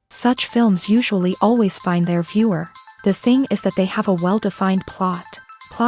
Such films usually always find their viewer. The thing is that they have a well-defined plot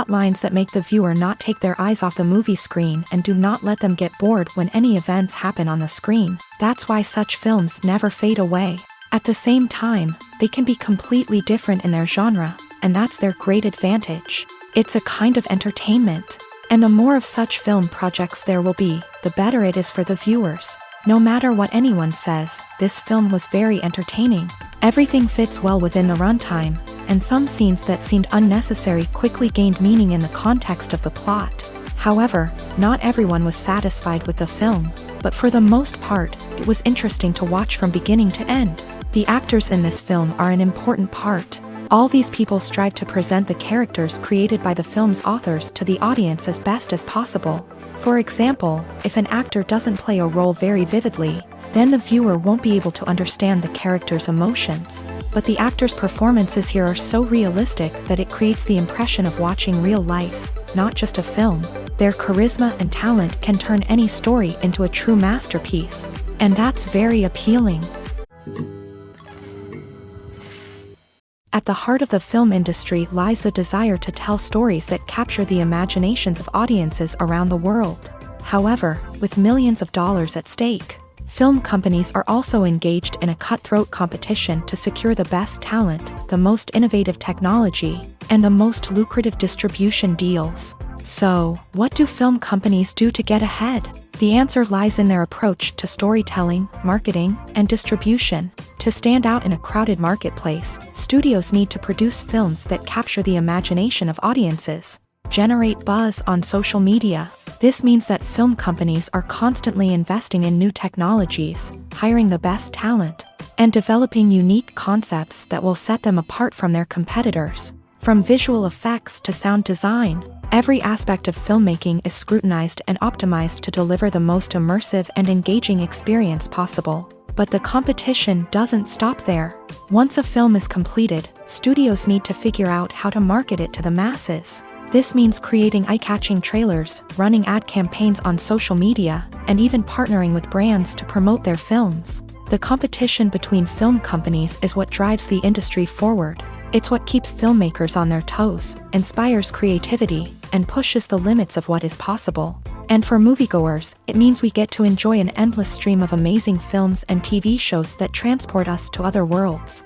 lines that make the viewer not take their eyes off the movie screen and do not let them get bored when any events happen on the screen. That's why such films never fade away. At the same time, they can be completely different in their genre, and that's their great advantage. It's a kind of entertainment. And the more of such film projects there will be, the better it is for the viewers. No matter what anyone says, this film was very entertaining. Everything fits well within the runtime, and some scenes that seemed unnecessary quickly gained meaning in the context of the plot. However, not everyone was satisfied with the film, but for the most part, it was interesting to watch from beginning to end. The actors in this film are an important part. All these people strive to present the characters created by the film's authors to the audience as best as possible. For example, if an actor doesn't play a role very vividly, then the viewer won't be able to understand the character's emotions. But the actors' performances here are so realistic that it creates the impression of watching real life, not just a film. Their charisma and talent can turn any story into a true masterpiece, and that's very appealing. At the heart of the film industry lies the desire to tell stories that capture the imaginations of audiences around the world. However, with millions of dollars at stake, film companies are also engaged in a cutthroat competition to secure the best talent, the most innovative technology, and the most lucrative distribution deals. So, what do film companies do to get ahead? The answer lies in their approach to storytelling, marketing, and distribution. To stand out in a crowded marketplace, studios need to produce films that capture the imagination of audiences, generate buzz on social media. This means that film companies are constantly investing in new technologies, hiring the best talent, and developing unique concepts that will set them apart from their competitors. From visual effects to sound design, every aspect of filmmaking is scrutinized and optimized to deliver the most immersive and engaging experience possible. But the competition doesn't stop there. Once a film is completed, studios need to figure out how to market it to the masses. This means creating eye-catching trailers, running ad campaigns on social media, and even partnering with brands to promote their films. The competition between film companies is what drives the industry forward. It's what keeps filmmakers on their toes, inspires creativity, and pushes the limits of what is possible. And for moviegoers, it means we get to enjoy an endless stream of amazing films and TV shows that transport us to other worlds.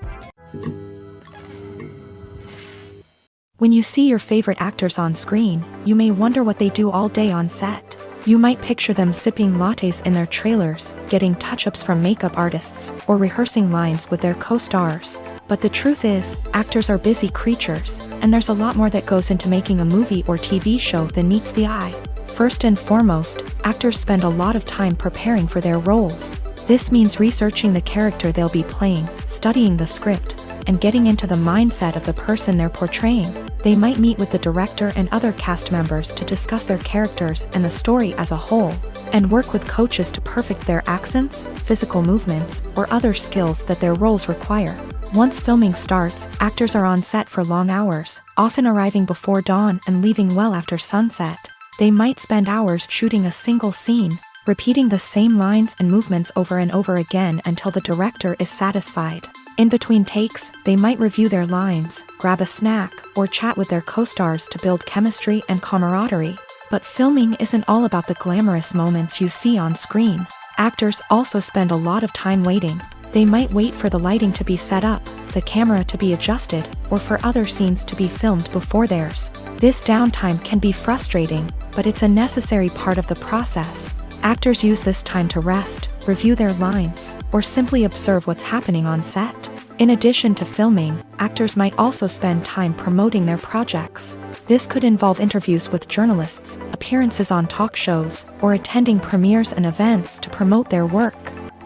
When you see your favorite actors on screen, you may wonder what they do all day on set. You might picture them sipping lattes in their trailers, getting touch-ups from makeup artists, or rehearsing lines with their co-stars. But the truth is, actors are busy creatures, and there's a lot more that goes into making a movie or TV show than meets the eye. First and foremost, actors spend a lot of time preparing for their roles. This means researching the character they'll be playing, studying the script, and getting into the mindset of the person they're portraying. They might meet with the director and other cast members to discuss their characters and the story as a whole, and work with coaches to perfect their accents, physical movements, or other skills that their roles require. Once filming starts, actors are on set for long hours, often arriving before dawn and leaving well after sunset. They might spend hours shooting a single scene, repeating the same lines and movements over and over again until the director is satisfied. In between takes, they might review their lines, grab a snack, or chat with their co-stars to build chemistry and camaraderie. But filming isn't all about the glamorous moments you see on screen. Actors also spend a lot of time waiting. They might wait for the lighting to be set up, the camera to be adjusted, or for other scenes to be filmed before theirs. This downtime can be frustrating, but it's a necessary part of the process. Actors use this time to rest, review their lines, or simply observe what's happening on set. In addition to filming, actors might also spend time promoting their projects. This could involve interviews with journalists, appearances on talk shows, or attending premieres and events to promote their work.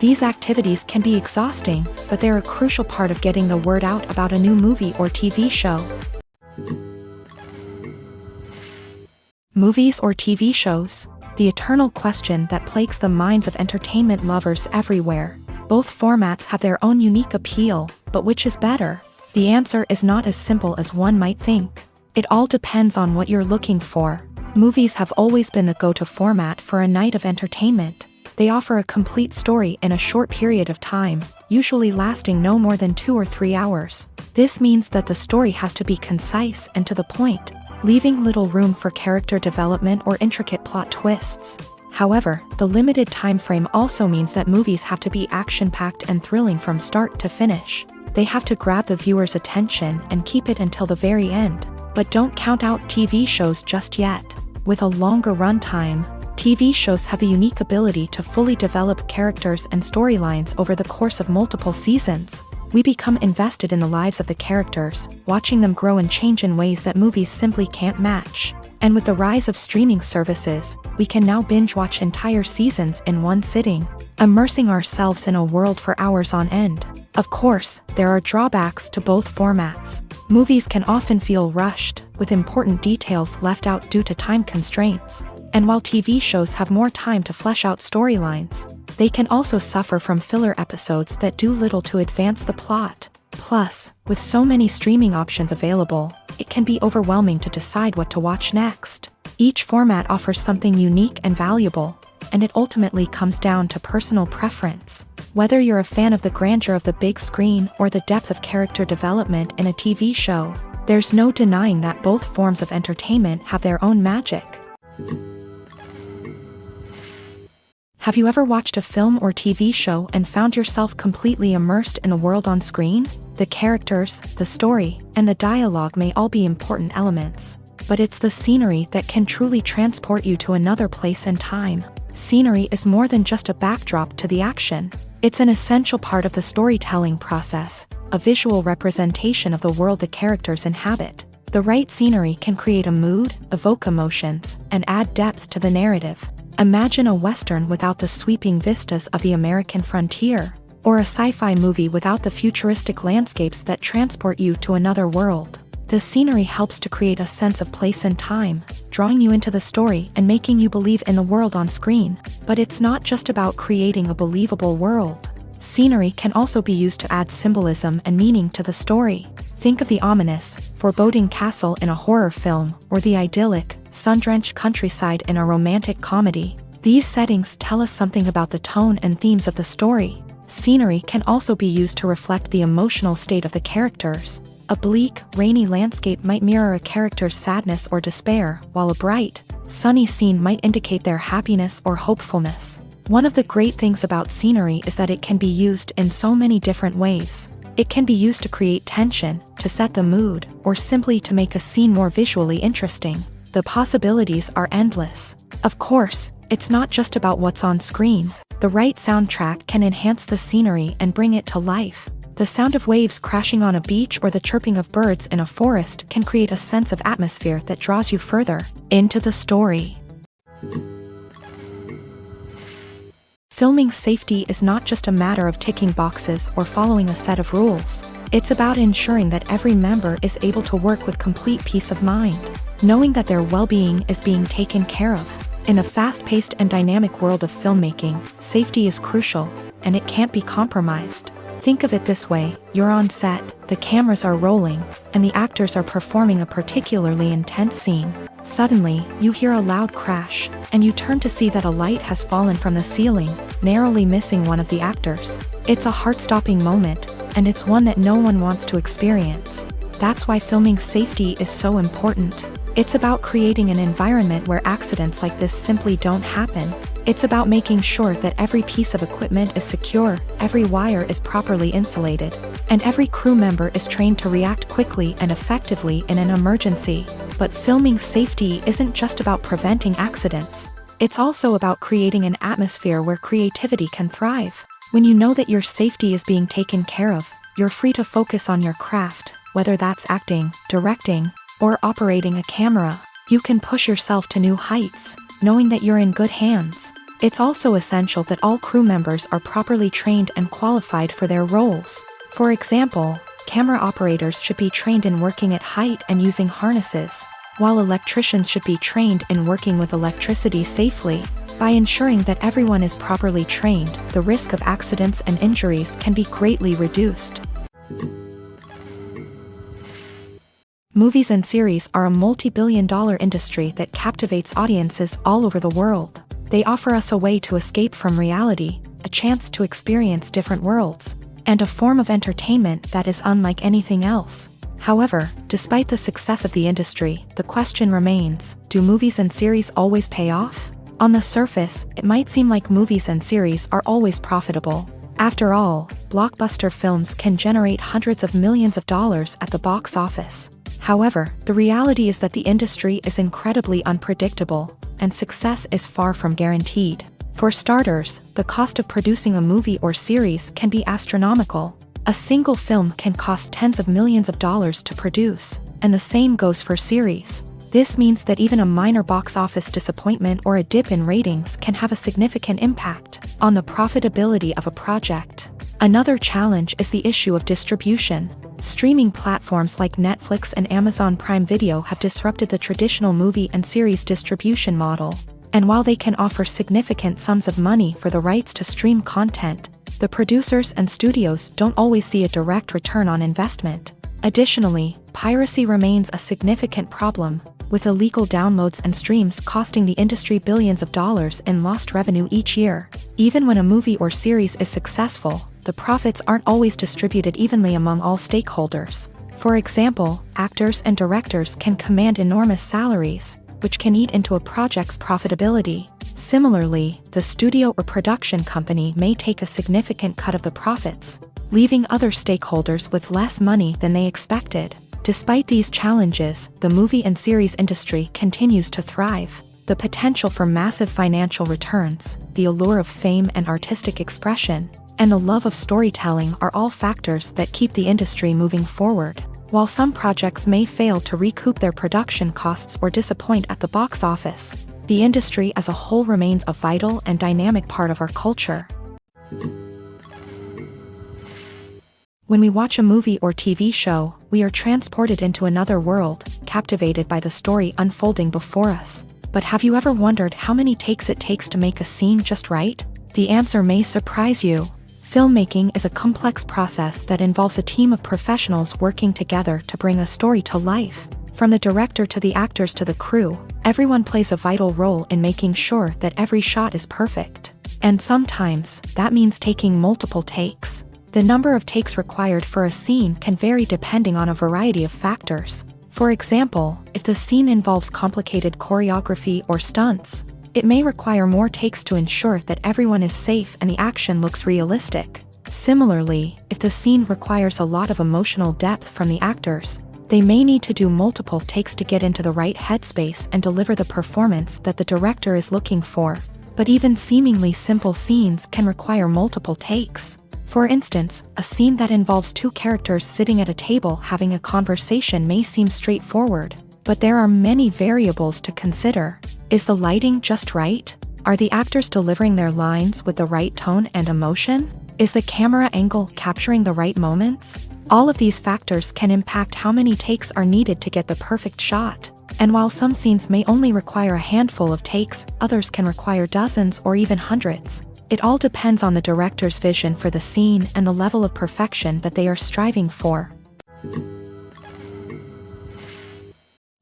These activities can be exhausting, but they're a crucial part of getting the word out about a new movie or TV show. Movies or TV shows? The eternal question that plagues the minds of entertainment lovers everywhere. Both formats have their own unique appeal, but which is better? The answer is not as simple as one might think. It all depends on what you're looking for. Movies have always been the go-to format for a night of entertainment. They offer a complete story in a short period of time, usually lasting no more than 2 or 3 hours. This means that the story has to be concise and to the point, leaving little room for character development or intricate plot twists. However, the limited time frame also means that movies have to be action-packed and thrilling from start to finish. They have to grab the viewer's attention and keep it until the very end. But don't count out TV shows just yet. With a longer runtime, TV shows have the unique ability to fully develop characters and storylines over the course of multiple seasons. We become invested in the lives of the characters, watching them grow and change in ways that movies simply can't match. And with the rise of streaming services, we can now binge-watch entire seasons in one sitting, immersing ourselves in a world for hours on end. Of course, there are drawbacks to both formats. Movies can often feel rushed, with important details left out due to time constraints. And while TV shows have more time to flesh out storylines, they can also suffer from filler episodes that do little to advance the plot. Plus, with so many streaming options available, it can be overwhelming to decide what to watch next. Each format offers something unique and valuable, and it ultimately comes down to personal preference. Whether you're a fan of the grandeur of the big screen or the depth of character development in a TV show, there's no denying that both forms of entertainment have their own magic. Have you ever watched a film or TV show and found yourself completely immersed in the world on screen? The characters, the story, and the dialogue may all be important elements, but it's the scenery that can truly transport you to another place and time. Scenery is more than just a backdrop to the action. It's an essential part of the storytelling process, a visual representation of the world the characters inhabit. The right scenery can create a mood, evoke emotions, and add depth to the narrative. Imagine a Western without the sweeping vistas of the American frontier, or a sci-fi movie without the futuristic landscapes that transport you to another world. The scenery helps to create a sense of place and time, drawing you into the story and making you believe in the world on screen. But it's not just about creating a believable world. Scenery can also be used to add symbolism and meaning to the story. Think of the ominous, foreboding castle in a horror film, or the idyllic, sun-drenched countryside in a romantic comedy. These settings tell us something about the tone and themes of the story. Scenery can also be used to reflect the emotional state of the characters. A bleak, rainy landscape might mirror a character's sadness or despair, while a bright, sunny scene might indicate their happiness or hopefulness. One of the great things about scenery is that it can be used in so many different ways. It can be used to create tension, to set the mood, or simply to make a scene more visually interesting. The possibilities are endless. Of course, it's not just about what's on screen. The right soundtrack can enhance the scenery and bring it to life. The sound of waves crashing on a beach or the chirping of birds in a forest can create a sense of atmosphere that draws you further into the story. Filming safety is not just a matter of ticking boxes or following a set of rules. It's about ensuring that every member is able to work with complete peace of mind, knowing that their well-being is being taken care of. In a fast-paced and dynamic world of filmmaking, safety is crucial, and it can't be compromised. Think of it this way: you're on set, the cameras are rolling, and the actors are performing a particularly intense scene. Suddenly, you hear a loud crash, and you turn to see that a light has fallen from the ceiling, narrowly missing one of the actors. It's a heart-stopping moment, and it's one that no one wants to experience. That's why filming safety is so important. It's about creating an environment where accidents like this simply don't happen. It's about making sure that every piece of equipment is secure, every wire is properly insulated, and every crew member is trained to react quickly and effectively in an emergency. But filming safety isn't just about preventing accidents. It's also about creating an atmosphere where creativity can thrive. When you know that your safety is being taken care of, you're free to focus on your craft, whether that's acting, directing, or operating a camera. You can push yourself to new heights, knowing that you're in good hands. It's also essential that all crew members are properly trained and qualified for their roles. For example, camera operators should be trained in working at height and using harnesses, while electricians should be trained in working with electricity safely. By ensuring that everyone is properly trained, the risk of accidents and injuries can be greatly reduced. Movies and series are a multi-billion-dollar industry that captivates audiences all over the world. They offer us a way to escape from reality, a chance to experience different worlds, and a form of entertainment that is unlike anything else. However, despite the success of the industry, the question remains, do movies and series always pay off? On the surface, it might seem like movies and series are always profitable. After all, blockbuster films can generate hundreds of millions of dollars at the box office. However, the reality is that the industry is incredibly unpredictable, and success is far from guaranteed. For starters, the cost of producing a movie or series can be astronomical. A single film can cost tens of millions of dollars to produce, and the same goes for series. This means that even a minor box office disappointment or a dip in ratings can have a significant impact on the profitability of a project. Another challenge is the issue of distribution. Streaming platforms like Netflix and Amazon Prime Video have disrupted the traditional movie and series distribution model. And while they can offer significant sums of money for the rights to stream content, the producers and studios don't always see a direct return on investment. Additionally, piracy remains a significant problem, with illegal downloads and streams costing the industry billions of dollars in lost revenue each year. Even when a movie or series is successful, the profits aren't always distributed evenly among all stakeholders. For example, actors and directors can command enormous salaries, which can eat into a project's profitability. Similarly, the studio or production company may take a significant cut of the profits, leaving other stakeholders with less money than they expected. Despite these challenges, the movie and series industry continues to thrive. The potential for massive financial returns, the allure of fame and artistic expression, and the love of storytelling are all factors that keep the industry moving forward. While some projects may fail to recoup their production costs or disappoint at the box office, the industry as a whole remains a vital and dynamic part of our culture. When we watch a movie or TV show, we are transported into another world, captivated by the story unfolding before us. But have you ever wondered how many takes it takes to make a scene just right? The answer may surprise you. Filmmaking is a complex process that involves a team of professionals working together to bring a story to life. From the director to the actors to the crew, everyone plays a vital role in making sure that every shot is perfect. And sometimes, that means taking multiple takes. The number of takes required for a scene can vary depending on a variety of factors. For example, if the scene involves complicated choreography or stunts, it may require more takes to ensure that everyone is safe and the action looks realistic. Similarly, if the scene requires a lot of emotional depth from the actors, they may need to do multiple takes to get into the right headspace and deliver the performance that the director is looking for. But even seemingly simple scenes can require multiple takes. For instance, a scene that involves two characters sitting at a table having a conversation may seem straightforward, but there are many variables to consider. Is the lighting just right? Are the actors delivering their lines with the right tone and emotion? Is the camera angle capturing the right moments? All of these factors can impact how many takes are needed to get the perfect shot. And while some scenes may only require a handful of takes, others can require dozens or even hundreds. It all depends on the director's vision for the scene and the level of perfection that they are striving for.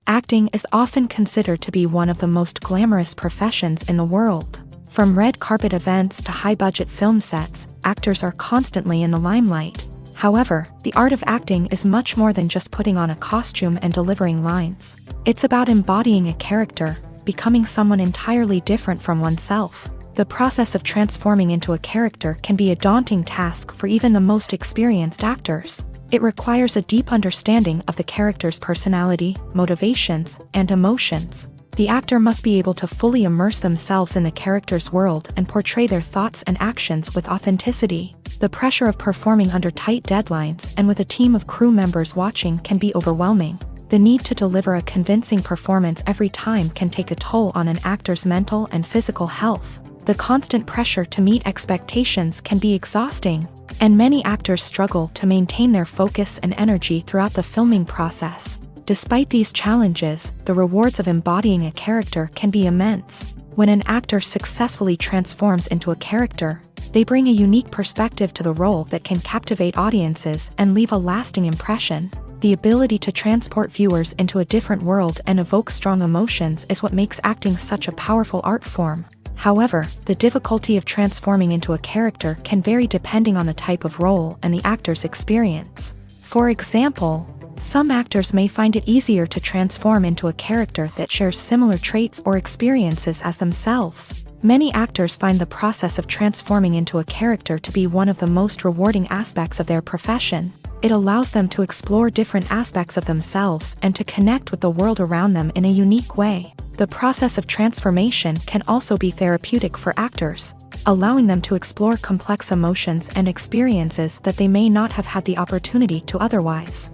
Acting is often considered to be one of the most glamorous professions in the world. From red carpet events to high-budget film sets, actors are constantly in the limelight. However, the art of acting is much more than just putting on a costume and delivering lines. It's about embodying a character, becoming someone entirely different from oneself. The process of transforming into a character can be a daunting task for even the most experienced actors. It requires a deep understanding of the character's personality, motivations, and emotions. The actor must be able to fully immerse themselves in the character's world and portray their thoughts and actions with authenticity. The pressure of performing under tight deadlines and with a team of crew members watching can be overwhelming. The need to deliver a convincing performance every time can take a toll on an actor's mental and physical health. The constant pressure to meet expectations can be exhausting, and many actors struggle to maintain their focus and energy throughout the filming process. Despite these challenges, the rewards of embodying a character can be immense. When an actor successfully transforms into a character, they bring a unique perspective to the role that can captivate audiences and leave a lasting impression. The ability to transport viewers into a different world and evoke strong emotions is what makes acting such a powerful art form. However, the difficulty of transforming into a character can vary depending on the type of role and the actor's experience. For example, some actors may find it easier to transform into a character that shares similar traits or experiences as themselves. Many actors find the process of transforming into a character to be one of the most rewarding aspects of their profession. It allows them to explore different aspects of themselves and to connect with the world around them in a unique way. The process of transformation can also be therapeutic for actors, allowing them to explore complex emotions and experiences that they may not have had the opportunity to otherwise.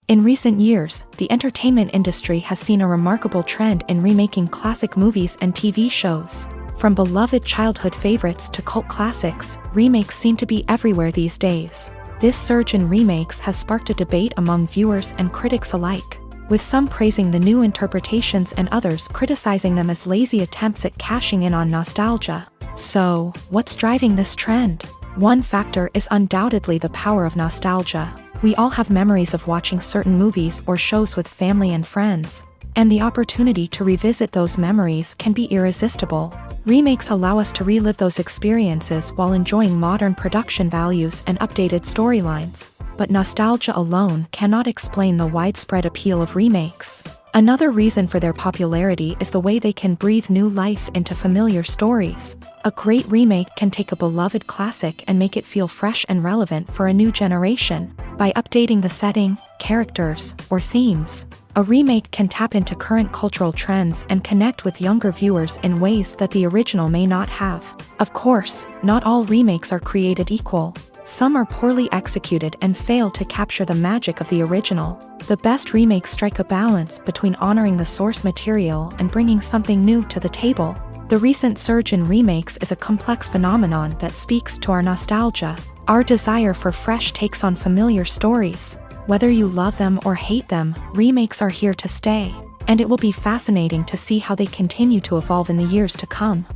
In recent years, the entertainment industry has seen a remarkable trend in remaking classic movies and TV shows. From beloved childhood favorites to cult classics, remakes seem to be everywhere these days. This surge in remakes has sparked a debate among viewers and critics alike, with some praising the new interpretations and others criticizing them as lazy attempts at cashing in on nostalgia. So, what's driving this trend? One factor is undoubtedly the power of nostalgia. We all have memories of watching certain movies or shows with family and friends, and the opportunity to revisit those memories can be irresistible. Remakes allow us to relive those experiences while enjoying modern production values and updated storylines. But nostalgia alone cannot explain the widespread appeal of remakes. Another reason for their popularity is the way they can breathe new life into familiar stories. A great remake can take a beloved classic and make it feel fresh and relevant for a new generation. By updating the setting, characters, or themes, a remake can tap into current cultural trends and connect with younger viewers in ways that the original may not have. Of course, not all remakes are created equal. Some are poorly executed and fail to capture the magic of the original. The best remakes strike a balance between honoring the source material and bringing something new to the table. The recent surge in remakes is a complex phenomenon that speaks to our nostalgia, our desire for fresh takes on familiar stories. Whether you love them or hate them, remakes are here to stay, and it will be fascinating to see how they continue to evolve in the years to come.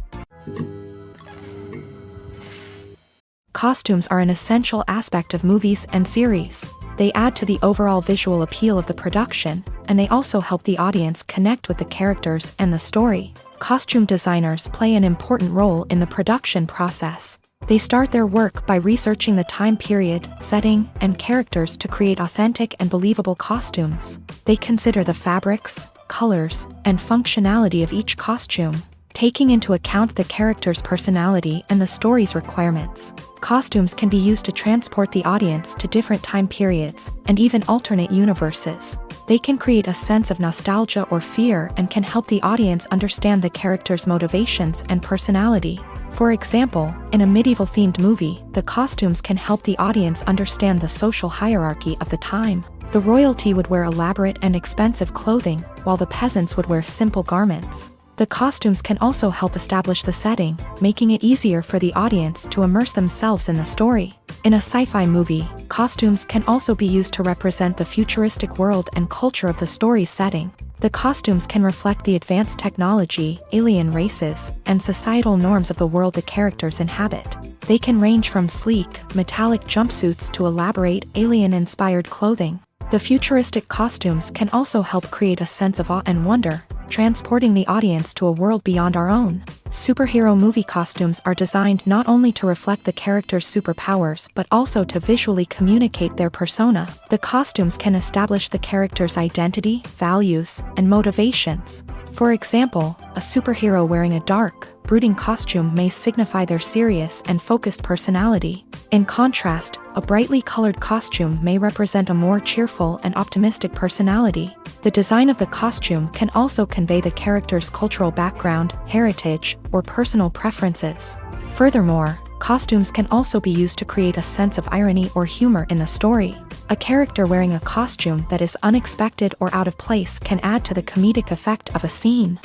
Costumes are an essential aspect of movies and series. They add to the overall visual appeal of the production, and they also help the audience connect with the characters and the story. Costume designers play an important role in the production process. They start their work by researching the time period, setting, and characters to create authentic and believable costumes. They consider the fabrics, colors, and functionality of each costume, taking into account the character's personality and the story's requirements. Costumes can be used to transport the audience to different time periods and even alternate universes. They can create a sense of nostalgia or fear and can help the audience understand the character's motivations and personality. For example, in a medieval-themed movie, the costumes can help the audience understand the social hierarchy of the time. The royalty would wear elaborate and expensive clothing, while the peasants would wear simple garments. The costumes can also help establish the setting, making it easier for the audience to immerse themselves in the story. In a sci-fi movie, costumes can also be used to represent the futuristic world and culture of the story's setting. The costumes can reflect the advanced technology, alien races, and societal norms of the world the characters inhabit. They can range from sleek, metallic jumpsuits to elaborate, alien-inspired clothing. The futuristic costumes can also help create a sense of awe and wonder, transporting the audience to a world beyond our own. Superhero movie costumes are designed not only to reflect the character's superpowers but also to visually communicate their persona. The costumes can establish the character's identity, values, and motivations. For example, a superhero wearing a dark, brooding costume may signify their serious and focused personality. In contrast, a brightly colored costume may represent a more cheerful and optimistic personality. The design of the costume can also convey the character's cultural background, heritage, or personal preferences. Furthermore, costumes can also be used to create a sense of irony or humor in the story. A character wearing a costume that is unexpected or out of place can add to the comedic effect of a scene.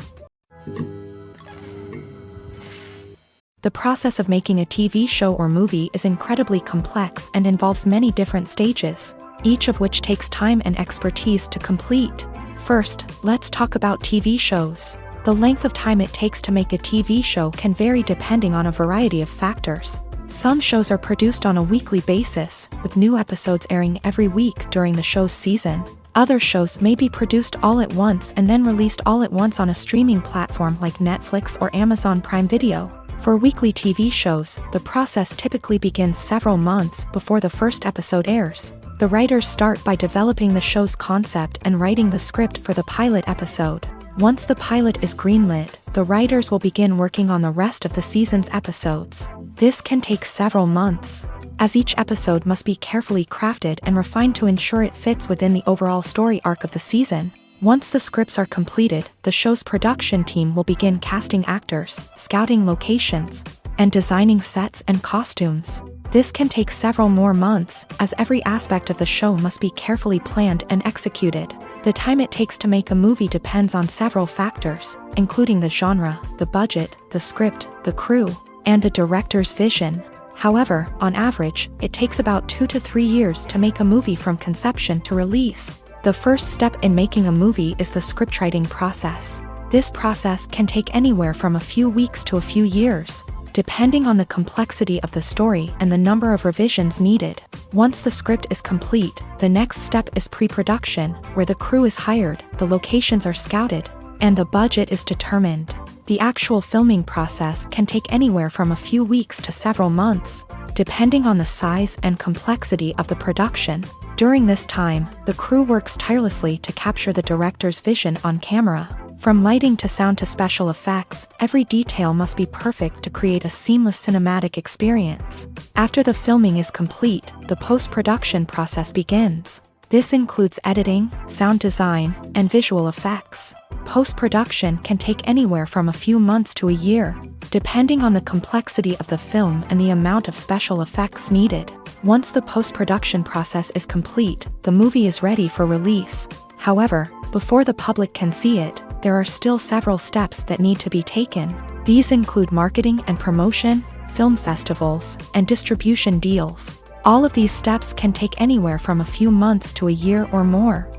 The process of making a TV show or movie is incredibly complex and involves many different stages, each of which takes time and expertise to complete. First, let's talk about TV shows. The length of time it takes to make a TV show can vary depending on a variety of factors. Some shows are produced on a weekly basis, with new episodes airing every week during the show's season. Other shows may be produced all at once and then released all at once on a streaming platform like Netflix or Amazon Prime Video. For weekly TV shows, the process typically begins several months before the first episode airs. The writers start by developing the show's concept and writing the script for the pilot episode. Once the pilot is greenlit, the writers will begin working on the rest of the season's episodes. This can take several months, as each episode must be carefully crafted and refined to ensure it fits within the overall story arc of the season. Once the scripts are completed, the show's production team will begin casting actors, scouting locations, and designing sets and costumes. This can take several more months, as every aspect of the show must be carefully planned and executed. The time it takes to make a movie depends on several factors, including the genre, the budget, the script, the crew, and the director's vision. However, on average, it takes about 2 to 3 years to make a movie from conception to release. The first step in making a movie is the scriptwriting process. This process can take anywhere from a few weeks to a few years, depending on the complexity of the story and the number of revisions needed. Once the script is complete, the next step is pre-production, where the crew is hired, the locations are scouted, and the budget is determined. The actual filming process can take anywhere from a few weeks to several months, depending on the size and complexity of the production. During this time, the crew works tirelessly to capture the director's vision on camera. From lighting to sound to special effects, every detail must be perfect to create a seamless cinematic experience. After the filming is complete, the post-production process begins. This includes editing, sound design, and visual effects. Post-production can take anywhere from a few months to a year, depending on the complexity of the film and the amount of special effects needed. Once the post-production process is complete, the movie is ready for release. However, before the public can see it, there are still several steps that need to be taken. These include marketing and promotion, film festivals, and distribution deals. All of these steps can take anywhere from a few months to a year or more.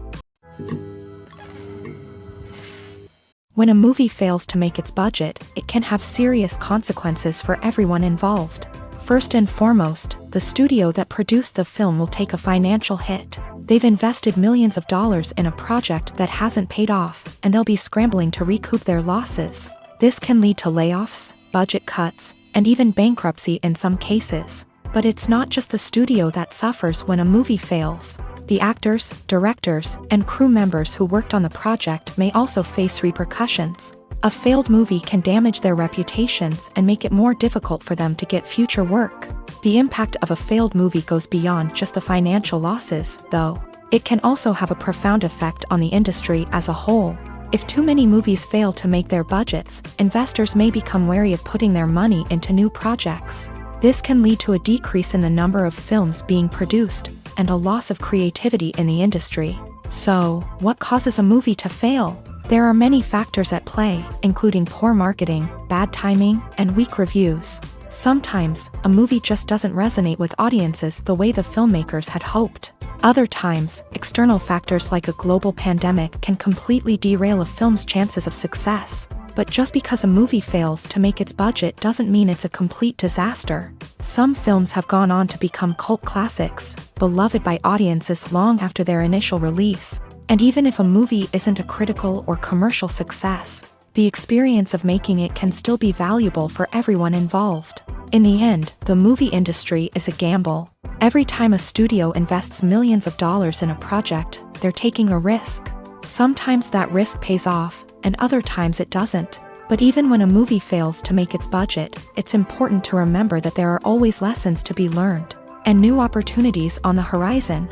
When a movie fails to make its budget, it can have serious consequences for everyone involved. First and foremost, the studio that produced the film will take a financial hit. They've invested millions of dollars in a project that hasn't paid off, and they'll be scrambling to recoup their losses. This can lead to layoffs, budget cuts, and even bankruptcy in some cases. But it's not just the studio that suffers when a movie fails. The actors, directors, and crew members who worked on the project may also face repercussions. A failed movie can damage their reputations and make it more difficult for them to get future work. The impact of a failed movie goes beyond just the financial losses, though. It can also have a profound effect on the industry as a whole. If too many movies fail to make their budgets, investors may become wary of putting their money into new projects. This can lead to a decrease in the number of films being produced, and a loss of creativity in the industry. So, what causes a movie to fail? There are many factors at play, including poor marketing, bad timing, and weak reviews. Sometimes, a movie just doesn't resonate with audiences the way the filmmakers had hoped. Other times, external factors like a global pandemic can completely derail a film's chances of success. But just because a movie fails to make its budget doesn't mean it's a complete disaster. Some films have gone on to become cult classics, beloved by audiences long after their initial release. And even if a movie isn't a critical or commercial success, the experience of making it can still be valuable for everyone involved. In the end, the movie industry is a gamble. Every time a studio invests millions of dollars in a project, they're taking a risk. Sometimes that risk pays off, and other times it doesn't. But even when a movie fails to make its budget, it's important to remember that there are always lessons to be learned and new opportunities on the horizon.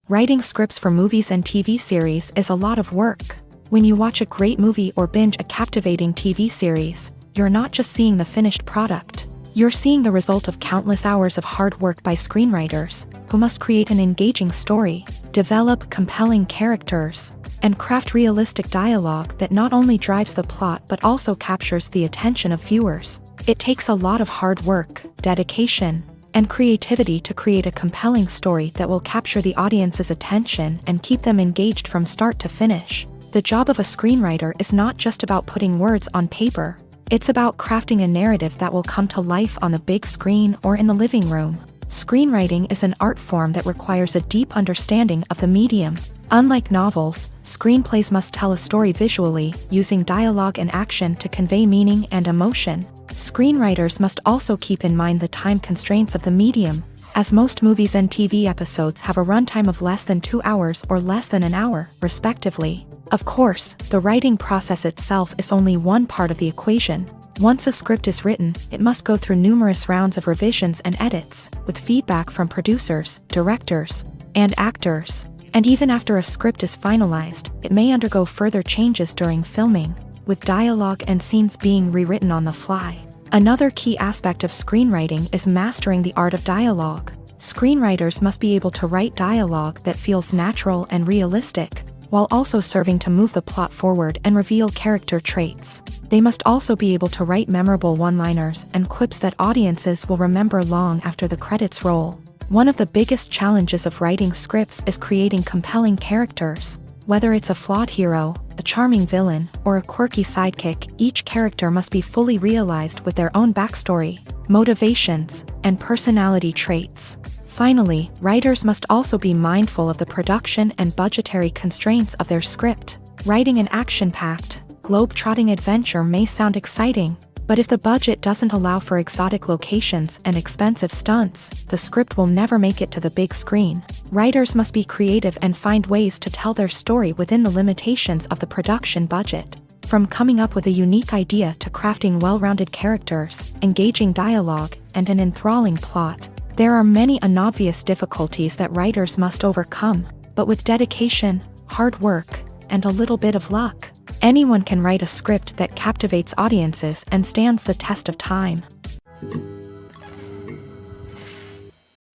Writing scripts for movies and TV series is a lot of work. When you watch a great movie or binge a captivating TV series, you're not just seeing the finished product. You're seeing the result of countless hours of hard work by screenwriters, who must create an engaging story, develop compelling characters, and craft realistic dialogue that not only drives the plot but also captures the attention of viewers. It takes a lot of hard work, dedication, and creativity to create a compelling story that will capture the audience's attention and keep them engaged from start to finish. The job of a screenwriter is not just about putting words on paper. It's about crafting a narrative that will come to life on the big screen or in the living room. Screenwriting is an art form that requires a deep understanding of the medium. Unlike novels, screenplays must tell a story visually, using dialogue and action to convey meaning and emotion. Screenwriters must also keep in mind the time constraints of the medium, as most movies and TV episodes have a runtime of less than 2 hours or less than an hour, respectively. Of course, the writing process itself is only one part of the equation. Once a script is written, it must go through numerous rounds of revisions and edits, with feedback from producers, directors, and actors. And even after a script is finalized, it may undergo further changes during filming, with dialogue and scenes being rewritten on the fly. Another key aspect of screenwriting is mastering the art of dialogue. Screenwriters must be able to write dialogue that feels natural and realistic, while also serving to move the plot forward and reveal character traits. They must also be able to write memorable one-liners and quips that audiences will remember long after the credits roll. One of the biggest challenges of writing scripts is creating compelling characters. Whether it's a flawed hero, a charming villain, or a quirky sidekick, each character must be fully realized with their own backstory, motivations, and personality traits. Finally, writers must also be mindful of the production and budgetary constraints of their script. Writing an action-packed, globe-trotting adventure may sound exciting, but if the budget doesn't allow for exotic locations and expensive stunts, the script will never make it to the big screen. Writers must be creative and find ways to tell their story within the limitations of the production budget. From coming up with a unique idea to crafting well-rounded characters, engaging dialogue, and an enthralling plot, there are many unobvious difficulties that writers must overcome, but with dedication, hard work, and a little bit of luck, anyone can write a script that captivates audiences and stands the test of time.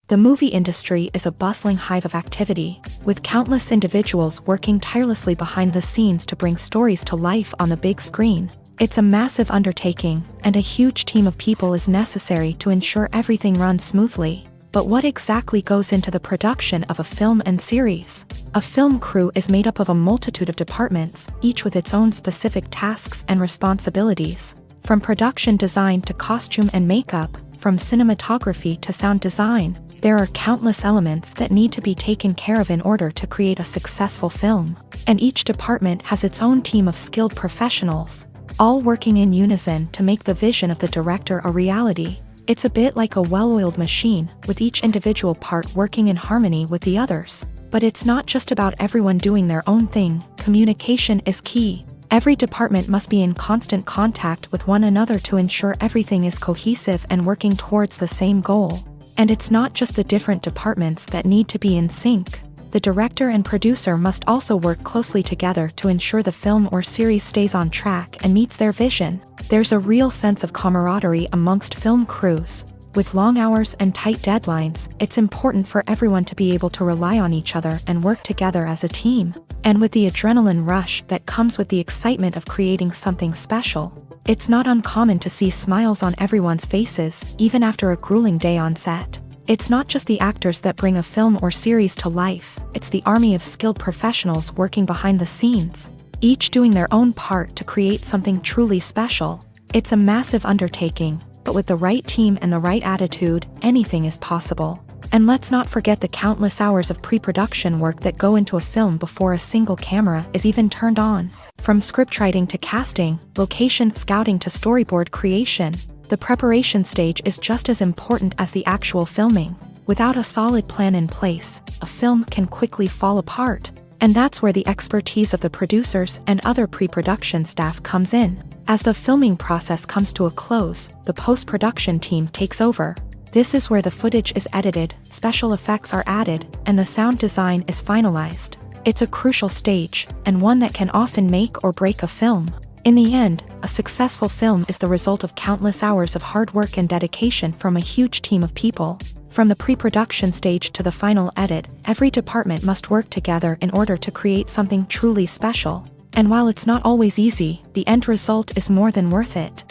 The movie industry is a bustling hive of activity, with countless individuals working tirelessly behind the scenes to bring stories to life on the big screen. It's a massive undertaking, and a huge team of people is necessary to ensure everything runs smoothly. But what exactly goes into the production of a film and series? A film crew is made up of a multitude of departments, each with its own specific tasks and responsibilities. From production design to costume and makeup, from cinematography to sound design, there are countless elements that need to be taken care of in order to create a successful film. And each department has its own team of skilled professionals, all working in unison to make the vision of the director a reality. It's a bit like a well-oiled machine, with each individual part working in harmony with the others. But it's not just about everyone doing their own thing. Communication is key. Every department must be in constant contact with one another to ensure everything is cohesive and working towards the same goal. And it's not just the different departments that need to be in sync. The director and producer must also work closely together to ensure the film or series stays on track and meets their vision. There's a real sense of camaraderie amongst film crews. With long hours and tight deadlines, it's important for everyone to be able to rely on each other and work together as a team. And with the adrenaline rush that comes with the excitement of creating something special, it's not uncommon to see smiles on everyone's faces, even after a grueling day on set. It's not just the actors that bring a film or series to life, it's the army of skilled professionals working behind the scenes, each doing their own part to create something truly special. It's a massive undertaking, but with the right team and the right attitude, anything is possible. And let's not forget the countless hours of pre-production work that go into a film before a single camera is even turned on. From scriptwriting to casting, location scouting to storyboard creation, the preparation stage is just as important as the actual filming. Without a solid plan in place, a film can quickly fall apart. And that's where the expertise of the producers and other pre-production staff comes in. As the filming process comes to a close, the post-production team takes over. This is where the footage is edited, special effects are added, and the sound design is finalized. It's a crucial stage, and one that can often make or break a film. In the end, a successful film is the result of countless hours of hard work and dedication from a huge team of people. From the pre-production stage to the final edit, every department must work together in order to create something truly special. And while it's not always easy, the end result is more than worth it.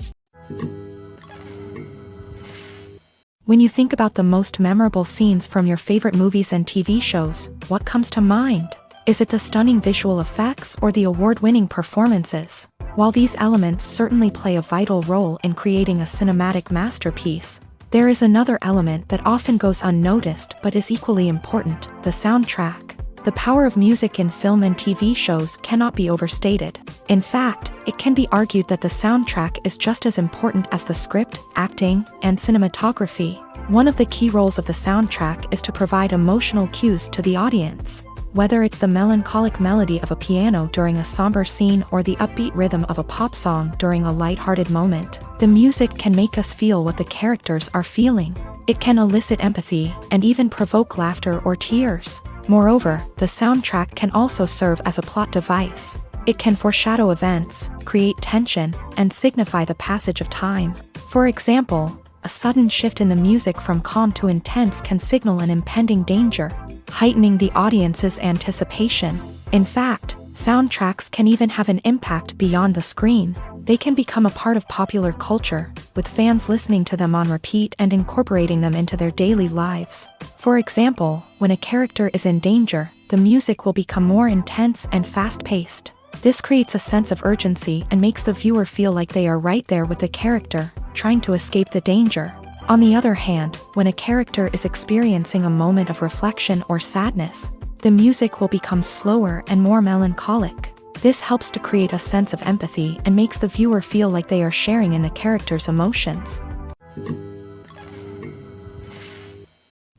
When you think about the most memorable scenes from your favorite movies and TV shows, what comes to mind? Is it the stunning visual effects or the award-winning performances? While these elements certainly play a vital role in creating a cinematic masterpiece, there is another element that often goes unnoticed but is equally important: the soundtrack. The power of music in film and TV shows cannot be overstated. In fact, it can be argued that the soundtrack is just as important as the script, acting, and cinematography. One of the key roles of the soundtrack is to provide emotional cues to the audience. Whether it's the melancholic melody of a piano during a somber scene or the upbeat rhythm of a pop song during a lighthearted moment, the music can make us feel what the characters are feeling. It can elicit empathy and even provoke laughter or tears. Moreover, the soundtrack can also serve as a plot device. It can foreshadow events, create tension, and signify the passage of time. For example, a sudden shift in the music from calm to intense can signal an impending danger, heightening the audience's anticipation. In fact, soundtracks can even have an impact beyond the screen. They can become a part of popular culture, with fans listening to them on repeat and incorporating them into their daily lives. For example, when a character is in danger, the music will become more intense and fast-paced. This creates a sense of urgency and makes the viewer feel like they are right there with the character, trying to escape the danger. On the other hand, when a character is experiencing a moment of reflection or sadness, the music will become slower and more melancholic. This helps to create a sense of empathy and makes the viewer feel like they are sharing in the character's emotions.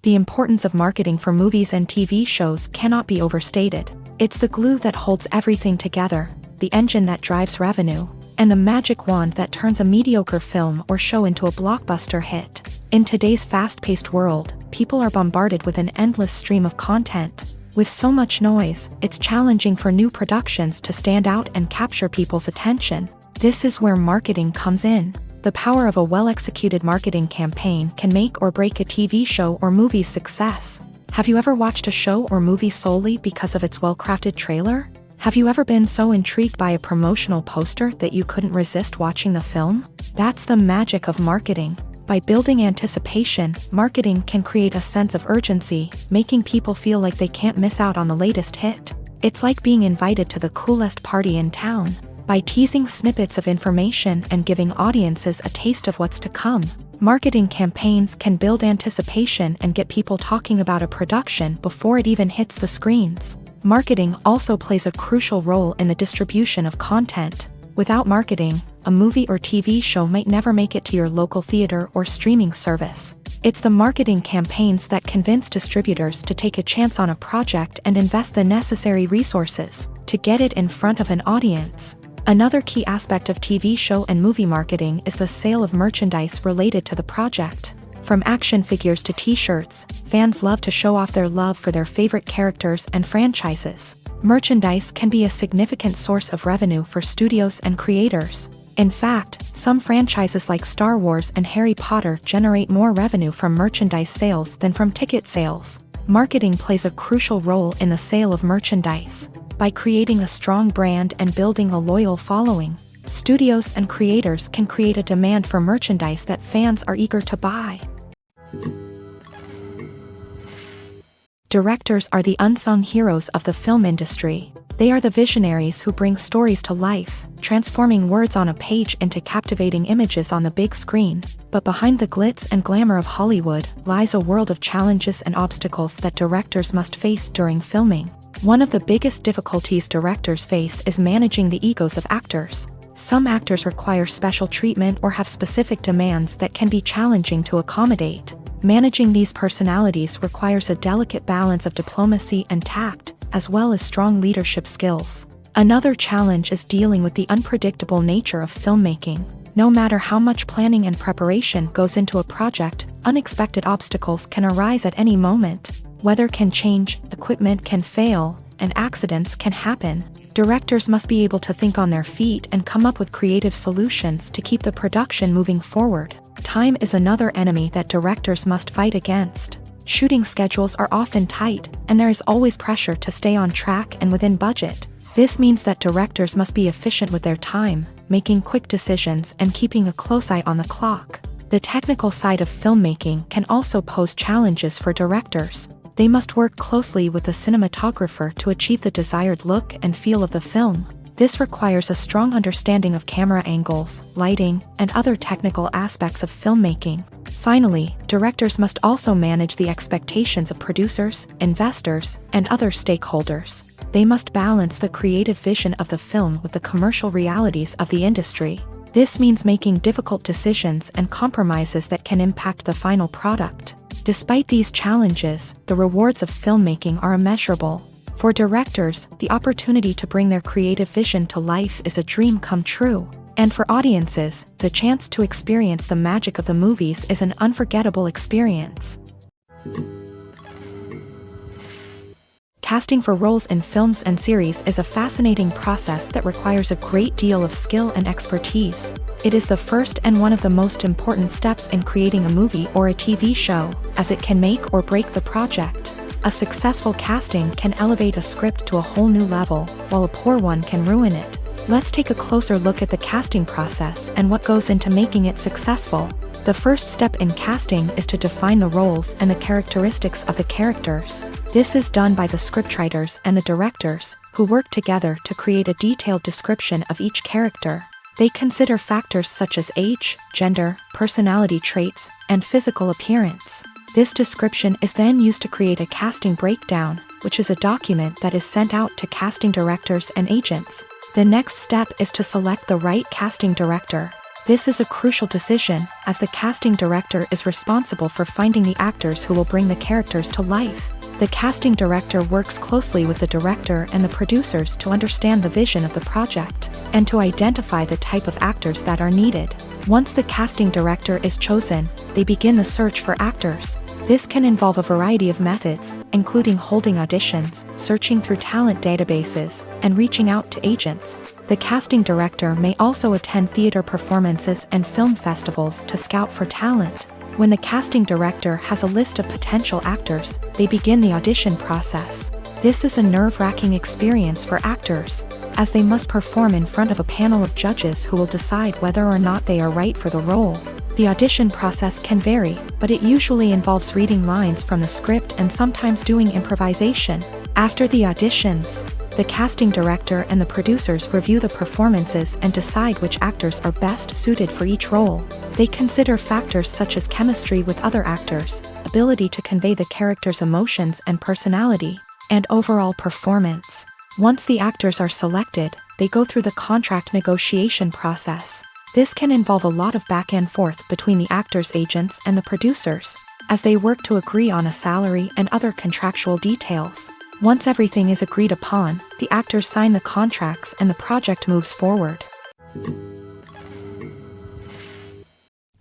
The importance of marketing for movies and TV shows cannot be overstated. It's the glue that holds everything together, the engine that drives revenue, and the magic wand that turns a mediocre film or show into a blockbuster hit. In today's fast-paced world, people are bombarded with an endless stream of content. With so much noise, it's challenging for new productions to stand out and capture people's attention. This is where marketing comes in. The power of a well-executed marketing campaign can make or break a TV show or movie's success. Have you ever watched a show or movie solely because of its well-crafted trailer? Have you ever been so intrigued by a promotional poster that you couldn't resist watching the film? That's the magic of marketing. By building anticipation, marketing can create a sense of urgency, making people feel like they can't miss out on the latest hit. It's like being invited to the coolest party in town. By teasing snippets of information and giving audiences a taste of what's to come, marketing campaigns can build anticipation and get people talking about a production before it even hits the screens. Marketing also plays a crucial role in the distribution of content. Without marketing, a movie or TV show might never make it to your local theater or streaming service. It's the marketing campaigns that convince distributors to take a chance on a project and invest the necessary resources to get it in front of an audience. Another key aspect of TV show and movie marketing is the sale of merchandise related to the project. From action figures to t-shirts, fans love to show off their love for their favorite characters and franchises. Merchandise can be a significant source of revenue for studios and creators. In fact, some franchises like Star Wars and Harry Potter generate more revenue from merchandise sales than from ticket sales. Marketing plays a crucial role in the sale of merchandise. By creating a strong brand and building a loyal following, studios and creators can create a demand for merchandise that fans are eager to buy. Directors are the unsung heroes of the film industry. They are the visionaries who bring stories to life, transforming words on a page into captivating images on the big screen. But behind the glitz and glamour of Hollywood lies a world of challenges and obstacles that directors must face during filming. One of the biggest difficulties directors face is managing the egos of actors. Some actors require special treatment or have specific demands that can be challenging to accommodate. Managing these personalities requires a delicate balance of diplomacy and tact, as well as strong leadership skills. Another challenge is dealing with the unpredictable nature of filmmaking. No matter how much planning and preparation goes into a project, unexpected obstacles can arise at any moment. Weather can change, equipment can fail, and accidents can happen. Directors must be able to think on their feet and come up with creative solutions to keep the production moving forward. Time is another enemy that directors must fight against. Shooting schedules are often tight, and there is always pressure to stay on track and within budget. This means that directors must be efficient with their time, making quick decisions and keeping a close eye on the clock. The technical side of filmmaking can also pose challenges for directors. They must work closely with the cinematographer to achieve the desired look and feel of the film. This requires a strong understanding of camera angles, lighting, and other technical aspects of filmmaking. Finally, directors must also manage the expectations of producers, investors, and other stakeholders. They must balance the creative vision of the film with the commercial realities of the industry. This means making difficult decisions and compromises that can impact the final product. Despite these challenges, the rewards of filmmaking are immeasurable. For directors, the opportunity to bring their creative vision to life is a dream come true. And for audiences, the chance to experience the magic of the movies is an unforgettable experience. Casting for roles in films and series is a fascinating process that requires a great deal of skill and expertise. It is the first and one of the most important steps in creating a movie or a TV show, as it can make or break the project. A successful casting can elevate a script to a whole new level, while a poor one can ruin it. Let's take a closer look at the casting process and what goes into making it successful. The first step in casting is to define the roles and the characteristics of the characters. This is done by the scriptwriters and the directors, who work together to create a detailed description of each character. They consider factors such as age, gender, personality traits, and physical appearance. This description is then used to create a casting breakdown, which is a document that is sent out to casting directors and agents. The next step is to select the right casting director. This is a crucial decision, as the casting director is responsible for finding the actors who will bring the characters to life. The casting director works closely with the director and the producers to understand the vision of the project, and to identify the type of actors that are needed. Once the casting director is chosen, they begin the search for actors. This can involve a variety of methods, including holding auditions, searching through talent databases, and reaching out to agents. The casting director may also attend theater performances and film festivals to scout for talent. When the casting director has a list of potential actors, they begin the audition process. This is a nerve-wracking experience for actors, as they must perform in front of a panel of judges who will decide whether or not they are right for the role. The audition process can vary, but it usually involves reading lines from the script and sometimes doing improvisation. After the auditions, the casting director and the producers review the performances and decide which actors are best suited for each role. They consider factors such as chemistry with other actors, ability to convey the character's emotions and personality, and overall performance. Once the actors are selected, they go through the contract negotiation process. This can involve a lot of back and forth between the actors' agents and the producers, as they work to agree on a salary and other contractual details. Once everything is agreed upon, the actors sign the contracts and the project moves forward.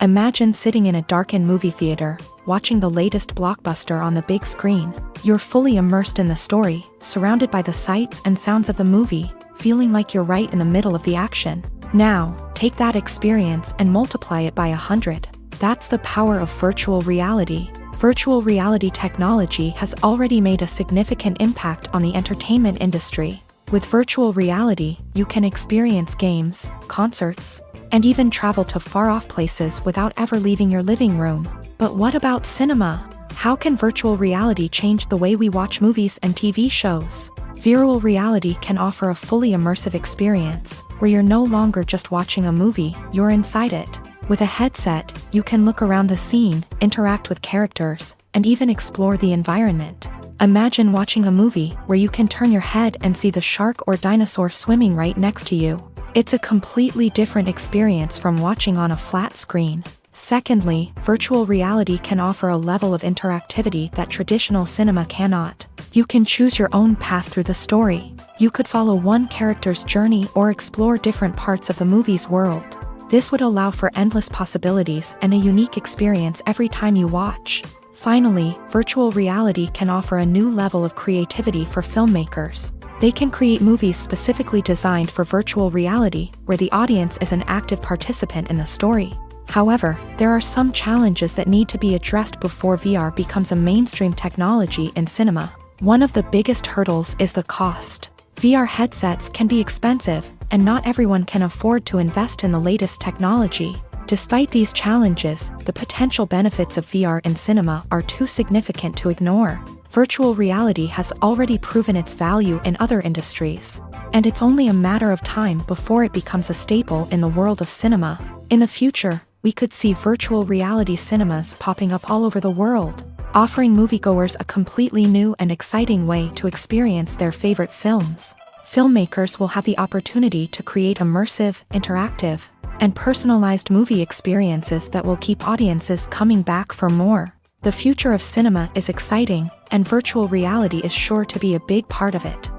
Imagine sitting in a darkened movie theater, watching the latest blockbuster on the big screen. You're fully immersed in the story, surrounded by the sights and sounds of the movie, feeling like you're right in the middle of the action. Now, take that experience and multiply it by 100. That's the power of virtual reality. Virtual reality technology has already made a significant impact on the entertainment industry. With virtual reality, you can experience games, concerts, and even travel to far-off places without ever leaving your living room. But what about cinema? How can virtual reality change the way we watch movies and TV shows? Virtual reality can offer a fully immersive experience, where you're no longer just watching a movie, you're inside it. With a headset, you can look around the scene, interact with characters, and even explore the environment. Imagine watching a movie where you can turn your head and see the shark or dinosaur swimming right next to you. It's a completely different experience from watching on a flat screen. Secondly, virtual reality can offer a level of interactivity that traditional cinema cannot. You can choose your own path through the story. You could follow one character's journey or explore different parts of the movie's world. This would allow for endless possibilities and a unique experience every time you watch. Finally, virtual reality can offer a new level of creativity for filmmakers. They can create movies specifically designed for virtual reality, where the audience is an active participant in the story. However, there are some challenges that need to be addressed before VR becomes a mainstream technology in cinema. One of the biggest hurdles is the cost. VR headsets can be expensive, and not everyone can afford to invest in the latest technology. Despite these challenges, the potential benefits of VR in cinema are too significant to ignore. Virtual reality has already proven its value in other industries, and it's only a matter of time before it becomes a staple in the world of cinema. In the future, we could see virtual reality cinemas popping up all over the world, offering moviegoers a completely new and exciting way to experience their favorite films. Filmmakers will have the opportunity to create immersive, interactive, and personalized movie experiences that will keep audiences coming back for more. The future of cinema is exciting, and virtual reality is sure to be a big part of it.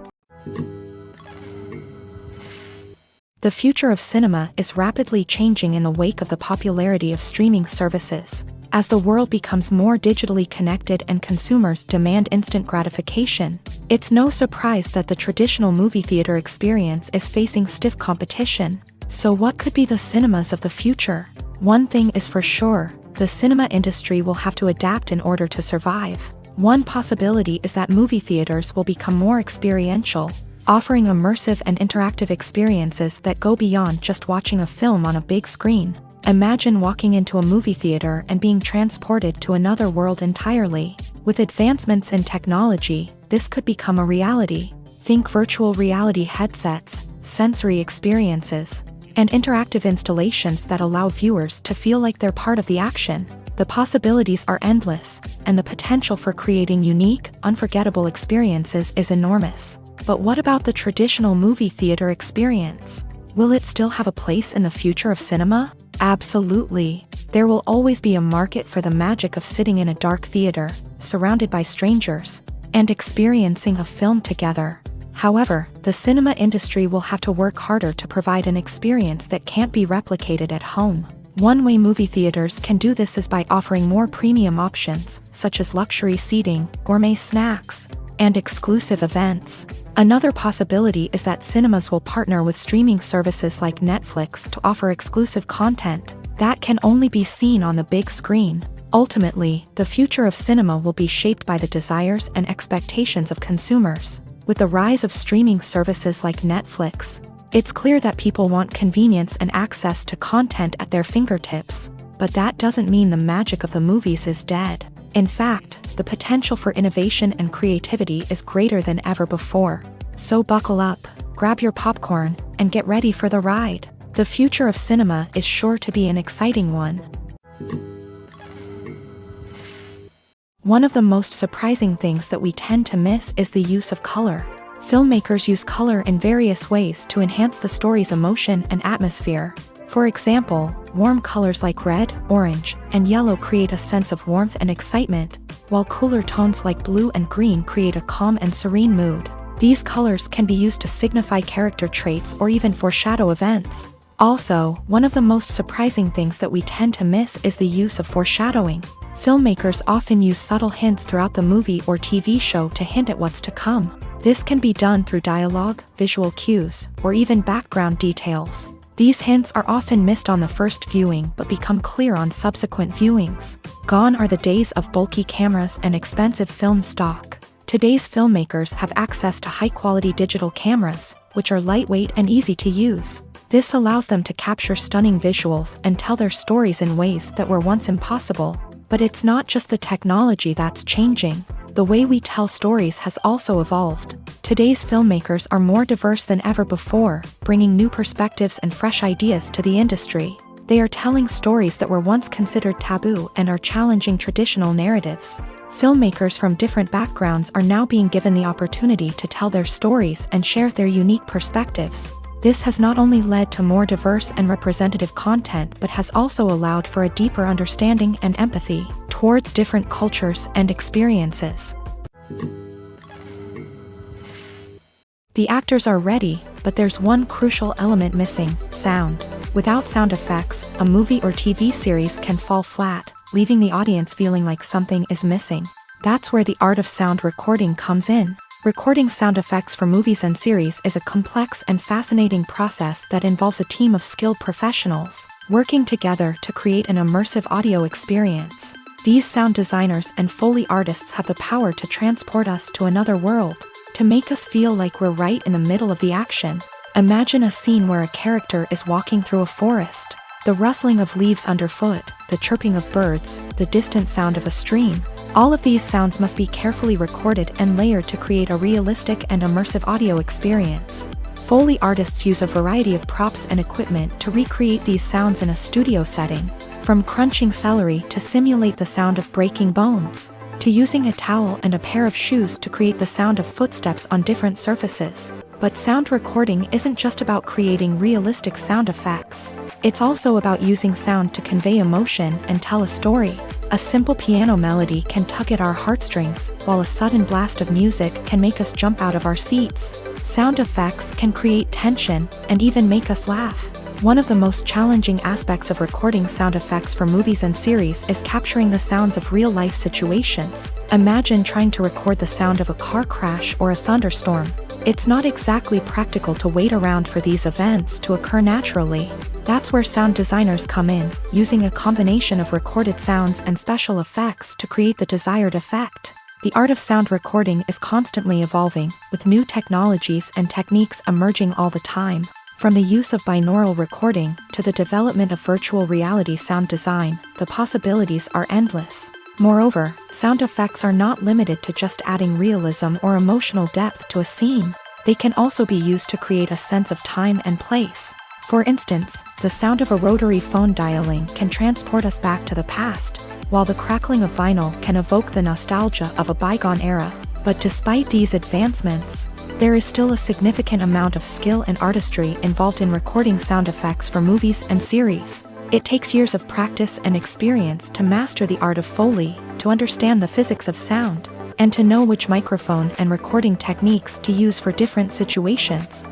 The future of cinema is rapidly changing in the wake of the popularity of streaming services. As the world becomes more digitally connected and consumers demand instant gratification, it's no surprise that the traditional movie theater experience is facing stiff competition. So what could be the cinemas of the future? One thing is for sure, the cinema industry will have to adapt in order to survive. One possibility is that movie theaters will become more experiential, offering immersive and interactive experiences that go beyond just watching a film on a big screen. Imagine walking into a movie theater and being transported to another world entirely. With advancements in technology, this could become a reality. Think virtual reality headsets, sensory experiences, and interactive installations that allow viewers to feel like they're part of the action. The possibilities are endless, and the potential for creating unique, unforgettable experiences is enormous. But what about the traditional movie theater experience? Will it still have a place in the future of cinema? Absolutely. There will always be a market for the magic of sitting in a dark theater, surrounded by strangers, and experiencing a film together. However, the cinema industry will have to work harder to provide an experience that can't be replicated at home. One way movie theaters can do this is by offering more premium options, such as luxury seating, gourmet snacks, and exclusive events. Another possibility is that cinemas will partner with streaming services like Netflix to offer exclusive content that can only be seen on the big screen. Ultimately, the future of cinema will be shaped by the desires and expectations of consumers. With the rise of streaming services like Netflix, it's clear that people want convenience and access to content at their fingertips. But that doesn't mean the magic of the movies is dead. In fact, the potential for innovation and creativity is greater than ever before. So buckle up, grab your popcorn, and get ready for the ride. The future of cinema is sure to be an exciting one. One of the most surprising things that we tend to miss is the use of color. Filmmakers use color in various ways to enhance the story's emotion and atmosphere. For example, warm colors like red, orange, and yellow create a sense of warmth and excitement, while cooler tones like blue and green create a calm and serene mood. These colors can be used to signify character traits or even foreshadow events. Also, one of the most surprising things that we tend to miss is the use of foreshadowing. Filmmakers often use subtle hints throughout the movie or TV show to hint at what's to come. This can be done through dialogue, visual cues, or even background details. These hints are often missed on the first viewing but become clear on subsequent viewings. Gone are the days of bulky cameras and expensive film stock. Today's filmmakers have access to high-quality digital cameras, which are lightweight and easy to use. This allows them to capture stunning visuals and tell their stories in ways that were once impossible. But it's not just the technology that's changing. The way we tell stories has also evolved. Today's filmmakers are more diverse than ever before, bringing new perspectives and fresh ideas to the industry. They are telling stories that were once considered taboo and are challenging traditional narratives. Filmmakers from different backgrounds are now being given the opportunity to tell their stories and share their unique perspectives. This has not only led to more diverse and representative content but has also allowed for a deeper understanding and empathy towards different cultures and experiences. The actors are ready, but there's one crucial element missing: sound. Without sound effects, a movie or TV series can fall flat, leaving the audience feeling like something is missing. That's where the art of sound recording comes in. Recording sound effects for movies and series is a complex and fascinating process that involves a team of skilled professionals working together to create an immersive audio experience. These sound designers and Foley artists have the power to transport us to another world, to make us feel like we're right in the middle of the action. Imagine a scene where a character is walking through a forest. The rustling of leaves underfoot, the chirping of birds, the distant sound of a stream. All of these sounds must be carefully recorded and layered to create a realistic and immersive audio experience. Foley artists use a variety of props and equipment to recreate these sounds in a studio setting, from crunching celery to simulate the sound of breaking bones, to using a towel and a pair of shoes to create the sound of footsteps on different surfaces. But sound recording isn't just about creating realistic sound effects. It's also about using sound to convey emotion and tell a story. A simple piano melody can tug at our heartstrings, while a sudden blast of music can make us jump out of our seats. Sound effects can create tension and even make us laugh. One of the most challenging aspects of recording sound effects for movies and series is capturing the sounds of real-life situations. Imagine trying to record the sound of a car crash or a thunderstorm. It's not exactly practical to wait around for these events to occur naturally. That's where sound designers come in, using a combination of recorded sounds and special effects to create the desired effect. The art of sound recording is constantly evolving, with new technologies and techniques emerging all the time. From the use of binaural recording to the development of virtual reality sound design, the possibilities are endless. Moreover, sound effects are not limited to just adding realism or emotional depth to a scene. They can also be used to create a sense of time and place. For instance, the sound of a rotary phone dialing can transport us back to the past, while the crackling of vinyl can evoke the nostalgia of a bygone era. But despite these advancements, there is still a significant amount of skill and artistry involved in recording sound effects for movies and series. It takes years of practice and experience to master the art of Foley, to understand the physics of sound, and to know which microphone and recording techniques to use for different situations.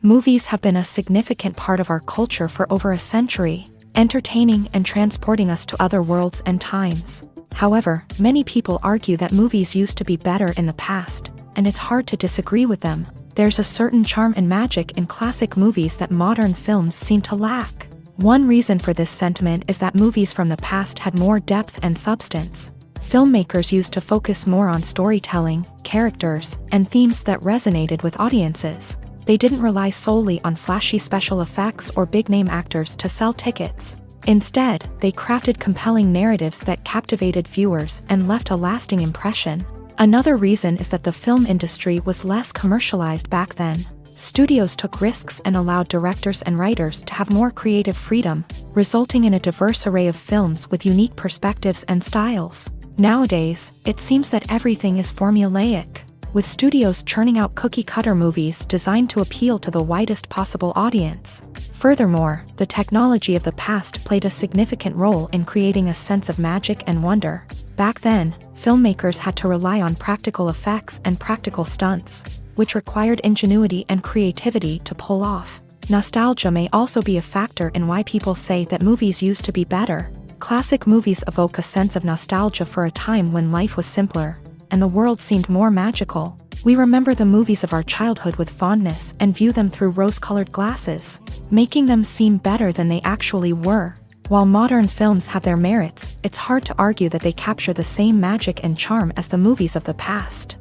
Movies have been a significant part of our culture for over a century, entertaining and transporting us to other worlds and times. However, many people argue that movies used to be better in the past, and it's hard to disagree with them. There's a certain charm and magic in classic movies that modern films seem to lack. One reason for this sentiment is that movies from the past had more depth and substance. Filmmakers used to focus more on storytelling, characters, and themes that resonated with audiences. They didn't rely solely on flashy special effects or big-name actors to sell tickets. Instead, they crafted compelling narratives that captivated viewers and left a lasting impression. Another reason is that the film industry was less commercialized back then. Studios took risks and allowed directors and writers to have more creative freedom, resulting in a diverse array of films with unique perspectives and styles. Nowadays, it seems that everything is formulaic, with studios churning out cookie-cutter movies designed to appeal to the widest possible audience. Furthermore, the technology of the past played a significant role in creating a sense of magic and wonder. Back then, filmmakers had to rely on practical effects and practical stunts, which required ingenuity and creativity to pull off. Nostalgia may also be a factor in why people say that movies used to be better. Classic movies evoke a sense of nostalgia for a time when life was simpler, and the world seemed more magical. We remember the movies of our childhood with fondness and view them through rose-colored glasses, making them seem better than they actually were. While modern films have their merits, it's hard to argue that they capture the same magic and charm as the movies of the past.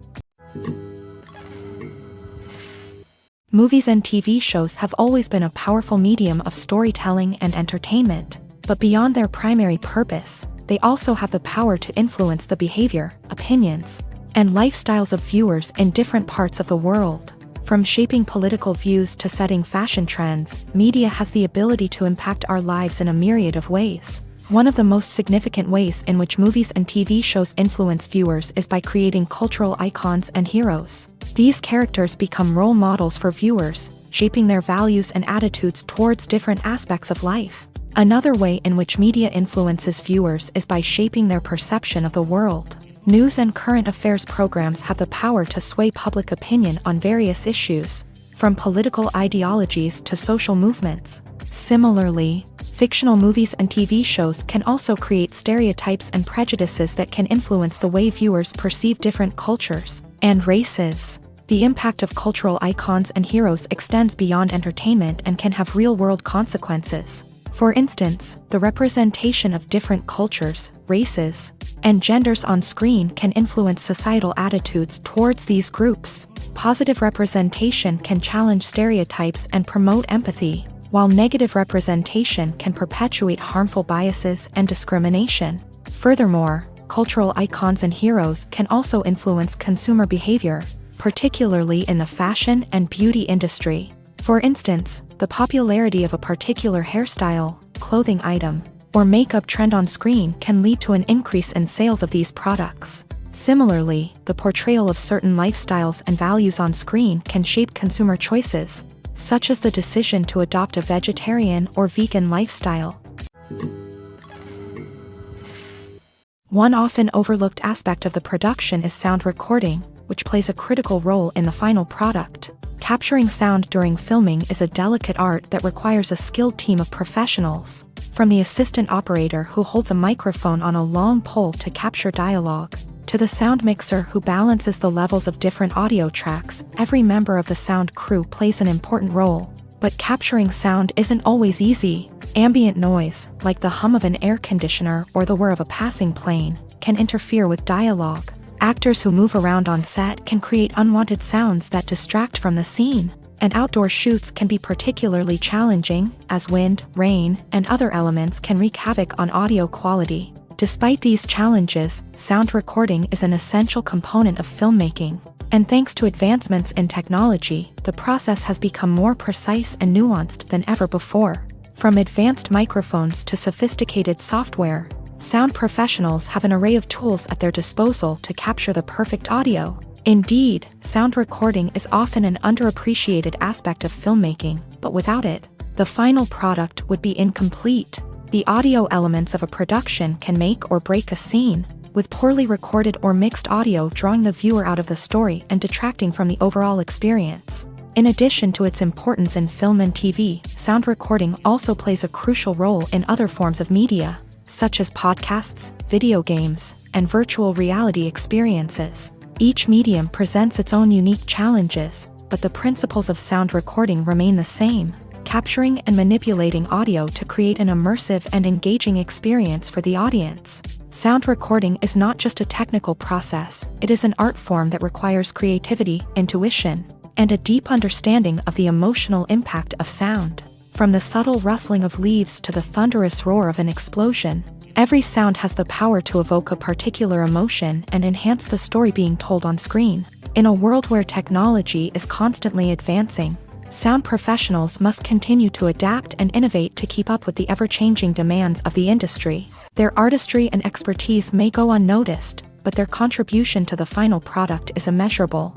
Movies and TV shows have always been a powerful medium of storytelling and entertainment, but beyond their primary purpose, they also have the power to influence the behavior, opinions, and lifestyles of viewers in different parts of the world. From shaping political views to setting fashion trends, media has the ability to impact our lives in a myriad of ways. One of the most significant ways in which movies and TV shows influence viewers is by creating cultural icons and heroes. These characters become role models for viewers, shaping their values and attitudes towards different aspects of life. Another way in which media influences viewers is by shaping their perception of the world. News and current affairs programs have the power to sway public opinion on various issues, from political ideologies to social movements. Similarly, fictional movies and TV shows can also create stereotypes and prejudices that can influence the way viewers perceive different cultures and races. The impact of cultural icons and heroes extends beyond entertainment and can have real-world consequences. For instance, the representation of different cultures, races, and genders on screen can influence societal attitudes towards these groups. Positive representation can challenge stereotypes and promote empathy, while negative representation can perpetuate harmful biases and discrimination. Furthermore, cultural icons and heroes can also influence consumer behavior, particularly in the fashion and beauty industry. For instance, the popularity of a particular hairstyle, clothing item, or makeup trend on screen can lead to an increase in sales of these products. Similarly, the portrayal of certain lifestyles and values on screen can shape consumer choices, such as the decision to adopt a vegetarian or vegan lifestyle. One often overlooked aspect of the production is sound recording, which plays a critical role in the final product. Capturing sound during filming is a delicate art that requires a skilled team of professionals, from the assistant operator who holds a microphone on a long pole to capture dialogue, to the sound mixer who balances the levels of different audio tracks. Every member of the sound crew plays an important role. But capturing sound isn't always easy. Ambient noise, like the hum of an air conditioner or the whir of a passing plane, can interfere with dialogue. Actors who move around on set can create unwanted sounds that distract from the scene, and outdoor shoots can be particularly challenging, as wind, rain, and other elements can wreak havoc on audio quality. Despite these challenges, sound recording is an essential component of filmmaking, and thanks to advancements in technology, the process has become more precise and nuanced than ever before. From advanced microphones to sophisticated software, sound professionals have an array of tools at their disposal to capture the perfect audio. Indeed, sound recording is often an underappreciated aspect of filmmaking, but without it, the final product would be incomplete. The audio elements of a production can make or break a scene, with poorly recorded or mixed audio drawing the viewer out of the story and detracting from the overall experience. In addition to its importance in film and TV, sound recording also plays a crucial role in other forms of media, such as podcasts, video games, and virtual reality experiences. Each medium presents its own unique challenges, but the principles of sound recording remain the same, capturing and manipulating audio to create an immersive and engaging experience for the audience. Sound recording is not just a technical process, it is an art form that requires creativity, intuition, and a deep understanding of the emotional impact of sound. From the subtle rustling of leaves to the thunderous roar of an explosion, every sound has the power to evoke a particular emotion and enhance the story being told on screen. In a world where technology is constantly advancing, sound professionals must continue to adapt and innovate to keep up with the ever-changing demands of the industry. Their artistry and expertise may go unnoticed, but their contribution to the final product is immeasurable.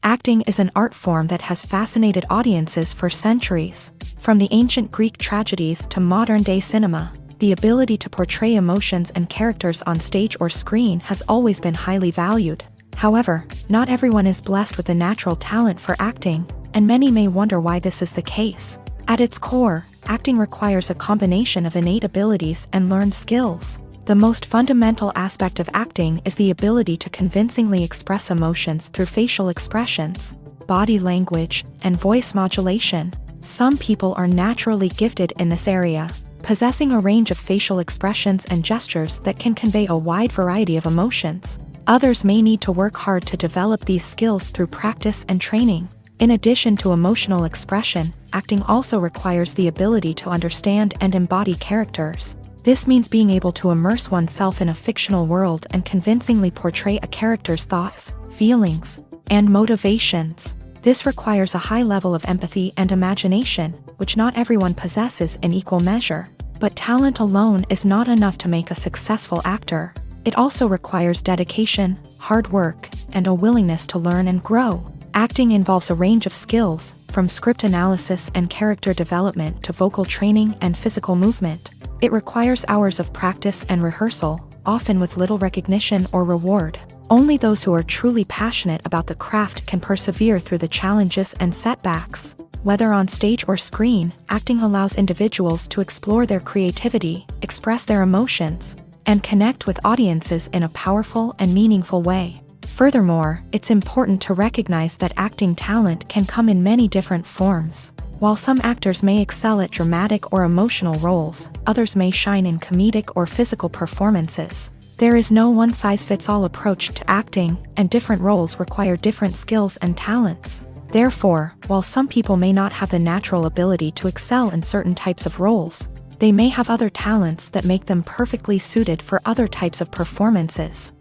Acting is an art form that has fascinated audiences for centuries. From the ancient Greek tragedies to modern-day cinema, the ability to portray emotions and characters on stage or screen has always been highly valued. However, not everyone is blessed with a natural talent for acting, and many may wonder why this is the case. At its core, acting requires a combination of innate abilities and learned skills. The most fundamental aspect of acting is the ability to convincingly express emotions through facial expressions, body language, and voice modulation. Some people are naturally gifted in this area, possessing a range of facial expressions and gestures that can convey a wide variety of emotions. Others may need to work hard to develop these skills through practice and training. In addition to emotional expression, acting also requires the ability to understand and embody characters. This means being able to immerse oneself in a fictional world and convincingly portray a character's thoughts, feelings, and motivations. This requires a high level of empathy and imagination, which not everyone possesses in equal measure. But talent alone is not enough to make a successful actor. It also requires dedication, hard work, and a willingness to learn and grow. Acting involves a range of skills, from script analysis and character development to vocal training and physical movement. It requires hours of practice and rehearsal, often with little recognition or reward. Only those who are truly passionate about the craft can persevere through the challenges and setbacks. Whether on stage or screen, acting allows individuals to explore their creativity, express their emotions, and connect with audiences in a powerful and meaningful way. Furthermore, it's important to recognize that acting talent can come in many different forms. While some actors may excel at dramatic or emotional roles, others may shine in comedic or physical performances. There is no one-size-fits-all approach to acting, and different roles require different skills and talents. Therefore, while some people may not have the natural ability to excel in certain types of roles, they may have other talents that make them perfectly suited for other types of performances.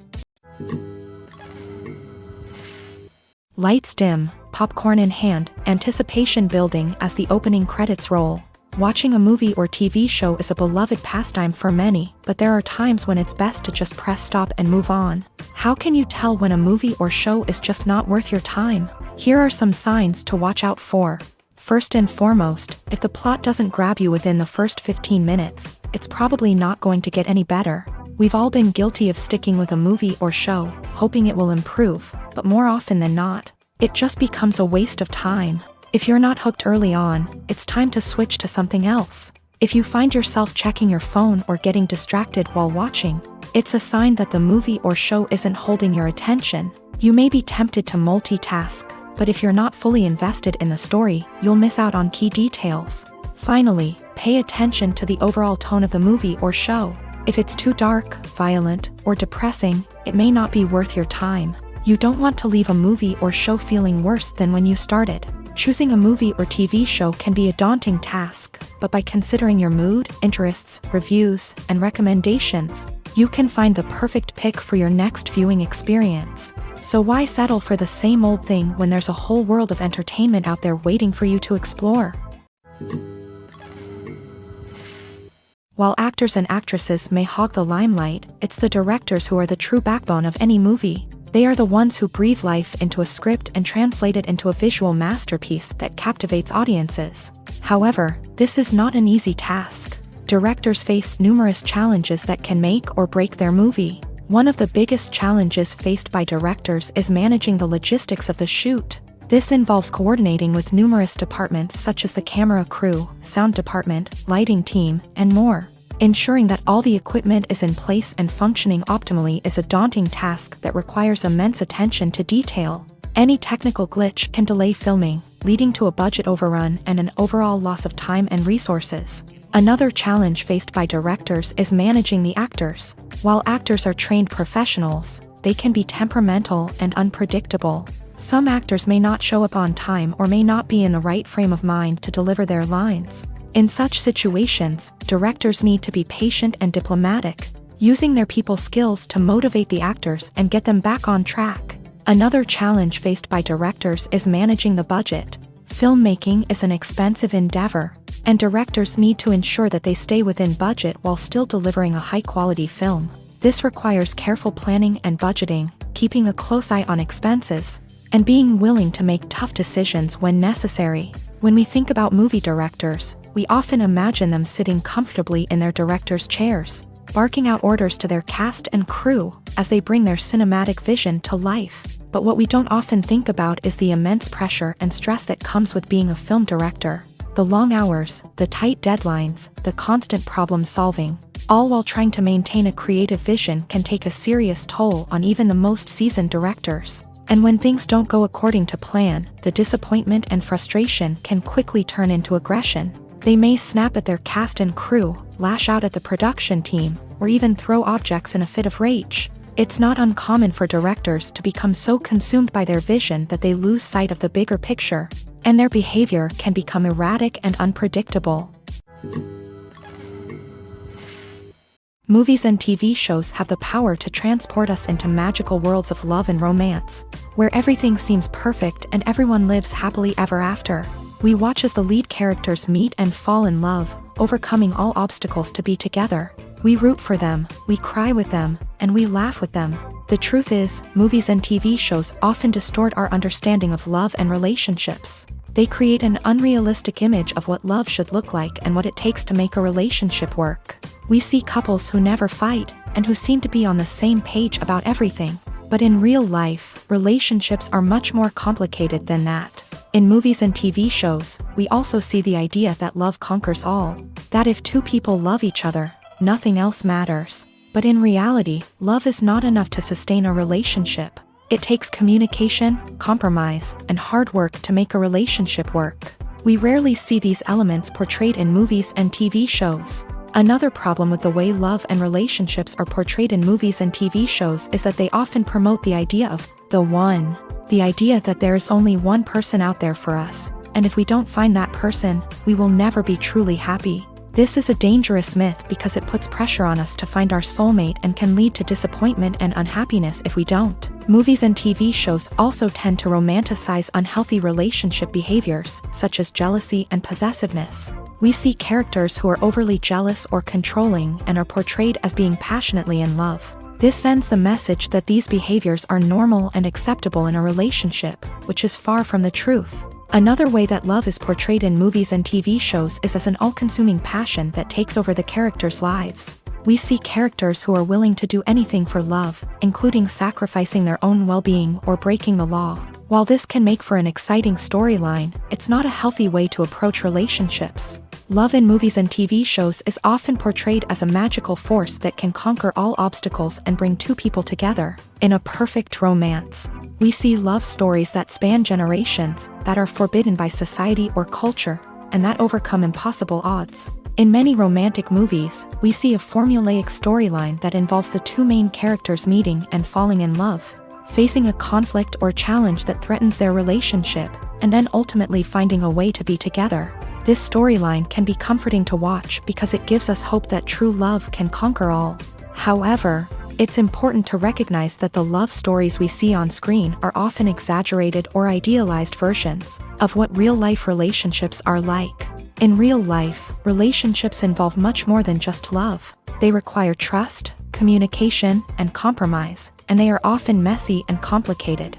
Lights dim, popcorn in hand, anticipation building as the opening credits roll. Watching a movie or TV show is a beloved pastime for many, but there are times when it's best to just press stop and move on. How can you tell when a movie or show is just not worth your time? Here are some signs to watch out for. First and foremost, if the plot doesn't grab you within the first 15 minutes, it's probably not going to get any better. We've all been guilty of sticking with a movie or show, hoping it will improve, but more often than not, it just becomes a waste of time. If you're not hooked early on, it's time to switch to something else. If you find yourself checking your phone or getting distracted while watching, it's a sign that the movie or show isn't holding your attention. You may be tempted to multitask, but if you're not fully invested in the story, you'll miss out on key details. Finally, pay attention to the overall tone of the movie or show. If it's too dark, violent, or depressing, it may not be worth your time. You don't want to leave a movie or show feeling worse than when you started. Choosing a movie or TV show can be a daunting task, but by considering your mood, interests, reviews, and recommendations, you can find the perfect pick for your next viewing experience. So why settle for the same old thing when there's a whole world of entertainment out there waiting for you to explore? While actors and actresses may hog the limelight, it's the directors who are the true backbone of any movie. They are the ones who breathe life into a script and translate it into a visual masterpiece that captivates audiences. However, this is not an easy task. Directors face numerous challenges that can make or break their movie. One of the biggest challenges faced by directors is managing the logistics of the shoot. This involves coordinating with numerous departments such as the camera crew, sound department, lighting team, and more. Ensuring that all the equipment is in place and functioning optimally is a daunting task that requires immense attention to detail. Any technical glitch can delay filming, leading to a budget overrun and an overall loss of time and resources. Another challenge faced by directors is managing the actors. While actors are trained professionals, they can be temperamental and unpredictable. Some actors may not show up on time or may not be in the right frame of mind to deliver their lines. In such situations, directors need to be patient and diplomatic, using their people skills to motivate the actors and get them back on track. Another challenge faced by directors is managing the budget. Filmmaking is an expensive endeavor, and directors need to ensure that they stay within budget while still delivering a high-quality film. This requires careful planning and budgeting, keeping a close eye on expenses, and being willing to make tough decisions when necessary. When we think about movie directors, we often imagine them sitting comfortably in their director's chairs, barking out orders to their cast and crew as they bring their cinematic vision to life. But what we don't often think about is the immense pressure and stress that comes with being a film director. The long hours, the tight deadlines, the constant problem solving, all while trying to maintain a creative vision can take a serious toll on even the most seasoned directors. And when things don't go according to plan, the disappointment and frustration can quickly turn into aggression. They may snap at their cast and crew, lash out at the production team, or even throw objects in a fit of rage. It's not uncommon for directors to become so consumed by their vision that they lose sight of the bigger picture, and their behavior can become erratic and unpredictable. Movies and TV shows have the power to transport us into magical worlds of love and romance, where everything seems perfect and everyone lives happily ever after. We watch as the lead characters meet and fall in love, overcoming all obstacles to be together. We root for them, we cry with them, and we laugh with them. The truth is, movies and TV shows often distort our understanding of love and relationships. They create an unrealistic image of what love should look like and what it takes to make a relationship work. We see couples who never fight, and who seem to be on the same page about everything. But in real life, relationships are much more complicated than that. In movies and TV shows, we also see the idea that love conquers all. That if two people love each other, nothing else matters. But in reality, love is not enough to sustain a relationship. It takes communication, compromise, and hard work to make a relationship work. We rarely see these elements portrayed in movies and TV shows. Another problem with the way love and relationships are portrayed in movies and TV shows is that they often promote the idea of the one. The idea that there is only one person out there for us, and if we don't find that person, we will never be truly happy. This is a dangerous myth because it puts pressure on us to find our soulmate and can lead to disappointment and unhappiness if we don't. Movies and TV shows also tend to romanticize unhealthy relationship behaviors, such as jealousy and possessiveness. We see characters who are overly jealous or controlling and are portrayed as being passionately in love. This sends the message that these behaviors are normal and acceptable in a relationship, which is far from the truth. Another way that love is portrayed in movies and TV shows is as an all-consuming passion that takes over the characters' lives. We see characters who are willing to do anything for love, including sacrificing their own well-being or breaking the law. While this can make for an exciting storyline, it's not a healthy way to approach relationships. Love in movies and TV shows is often portrayed as a magical force that can conquer all obstacles and bring two people together. In a perfect romance, we see love stories that span generations, that are forbidden by society or culture, and that overcome impossible odds. In many romantic movies, we see a formulaic storyline that involves the two main characters meeting and falling in love, facing a conflict or challenge that threatens their relationship, and then ultimately finding a way to be together. This storyline can be comforting to watch because it gives us hope that true love can conquer all. However, it's important to recognize that the love stories we see on screen are often exaggerated or idealized versions of what real-life relationships are like. In real life, relationships involve much more than just love. They require trust, communication, and compromise, and they are often messy and complicated.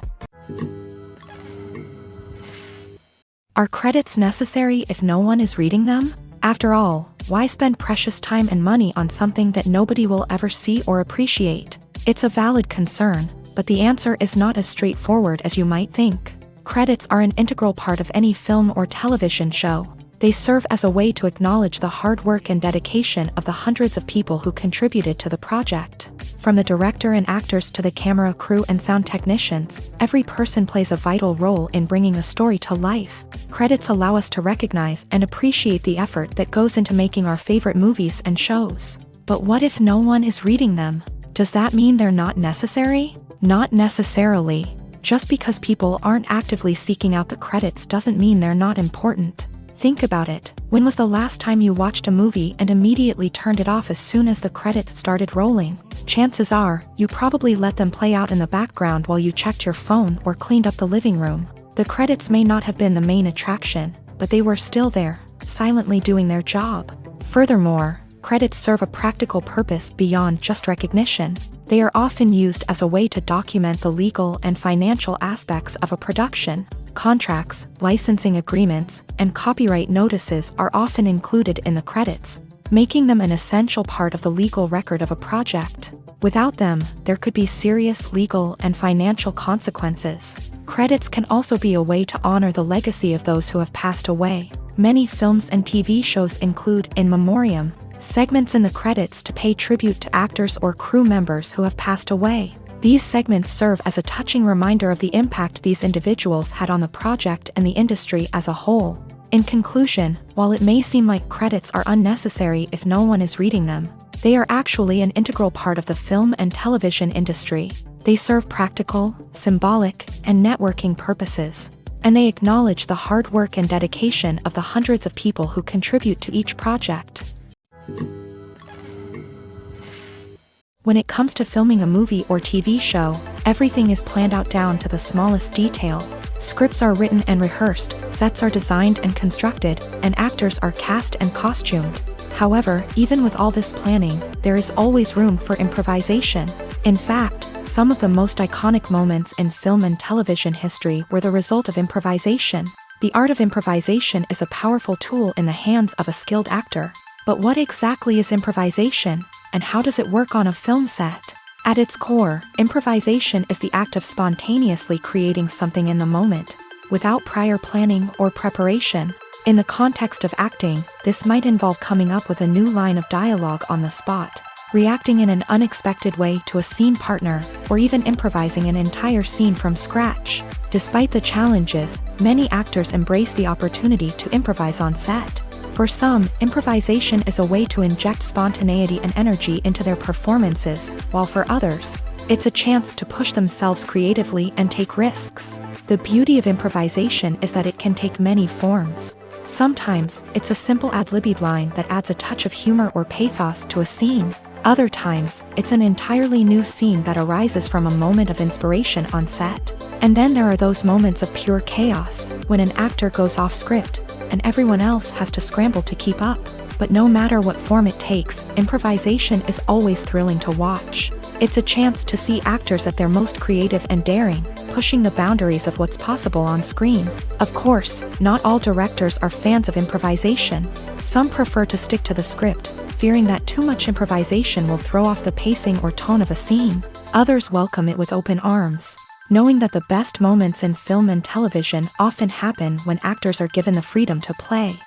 Are credits necessary if no one is reading them? After all, why spend precious time and money on something that nobody will ever see or appreciate? It's a valid concern, but the answer is not as straightforward as you might think. Credits are an integral part of any film or television show. They serve as a way to acknowledge the hard work and dedication of the hundreds of people who contributed to the project. From the director and actors to the camera crew and sound technicians, every person plays a vital role in bringing a story to life. Credits allow us to recognize and appreciate the effort that goes into making our favorite movies and shows. But what if no one is reading them? Does that mean they're not necessary? Not necessarily. Just because people aren't actively seeking out the credits doesn't mean they're not important. Think about it. When was the last time you watched a movie and immediately turned it off as soon as the credits started rolling? Chances are, you probably let them play out in the background while you checked your phone or cleaned up the living room. The credits may not have been the main attraction, but they were still there, silently doing their job. Furthermore, credits serve a practical purpose beyond just recognition. They are often used as a way to document the legal and financial aspects of a production. Contracts, licensing agreements, and copyright notices are often included in the credits, making them an essential part of the legal record of a project. Without them, there could be serious legal and financial consequences. Credits can also be a way to honor the legacy of those who have passed away. Many films and TV shows include in memoriam segments in the credits to pay tribute to actors or crew members who have passed away. These segments serve as a touching reminder of the impact these individuals had on the project and the industry as a whole. In conclusion, while it may seem like credits are unnecessary if no one is reading them, they are actually an integral part of the film and television industry. They serve practical, symbolic, and networking purposes, and they acknowledge the hard work and dedication of the hundreds of people who contribute to each project. When it comes to filming a movie or TV show, everything is planned out down to the smallest detail. Scripts are written and rehearsed, sets are designed and constructed, and actors are cast and costumed. However, even with all this planning, there is always room for improvisation. In fact, some of the most iconic moments in film and television history were the result of improvisation. The art of improvisation is a powerful tool in the hands of a skilled actor. But what exactly is improvisation, and how does it work on a film set? At its core, improvisation is the act of spontaneously creating something in the moment, without prior planning or preparation. In the context of acting, this might involve coming up with a new line of dialogue on the spot, reacting in an unexpected way to a scene partner, or even improvising an entire scene from scratch. Despite the challenges, many actors embrace the opportunity to improvise on set. For some, improvisation is a way to inject spontaneity and energy into their performances, while for others, it's a chance to push themselves creatively and take risks. The beauty of improvisation is that it can take many forms. Sometimes, it's a simple ad-libbed line that adds a touch of humor or pathos to a scene. Other times, it's an entirely new scene that arises from a moment of inspiration on set. And then there are those moments of pure chaos, when an actor goes off script, and everyone else has to scramble to keep up. But no matter what form it takes, improvisation is always thrilling to watch. It's a chance to see actors at their most creative and daring, pushing the boundaries of what's possible on screen. Of course, not all directors are fans of improvisation. Some prefer to stick to the script, fearing that too much improvisation will throw off the pacing or tone of a scene. Others welcome it with open arms, knowing that the best moments in film and television often happen when actors are given the freedom to play.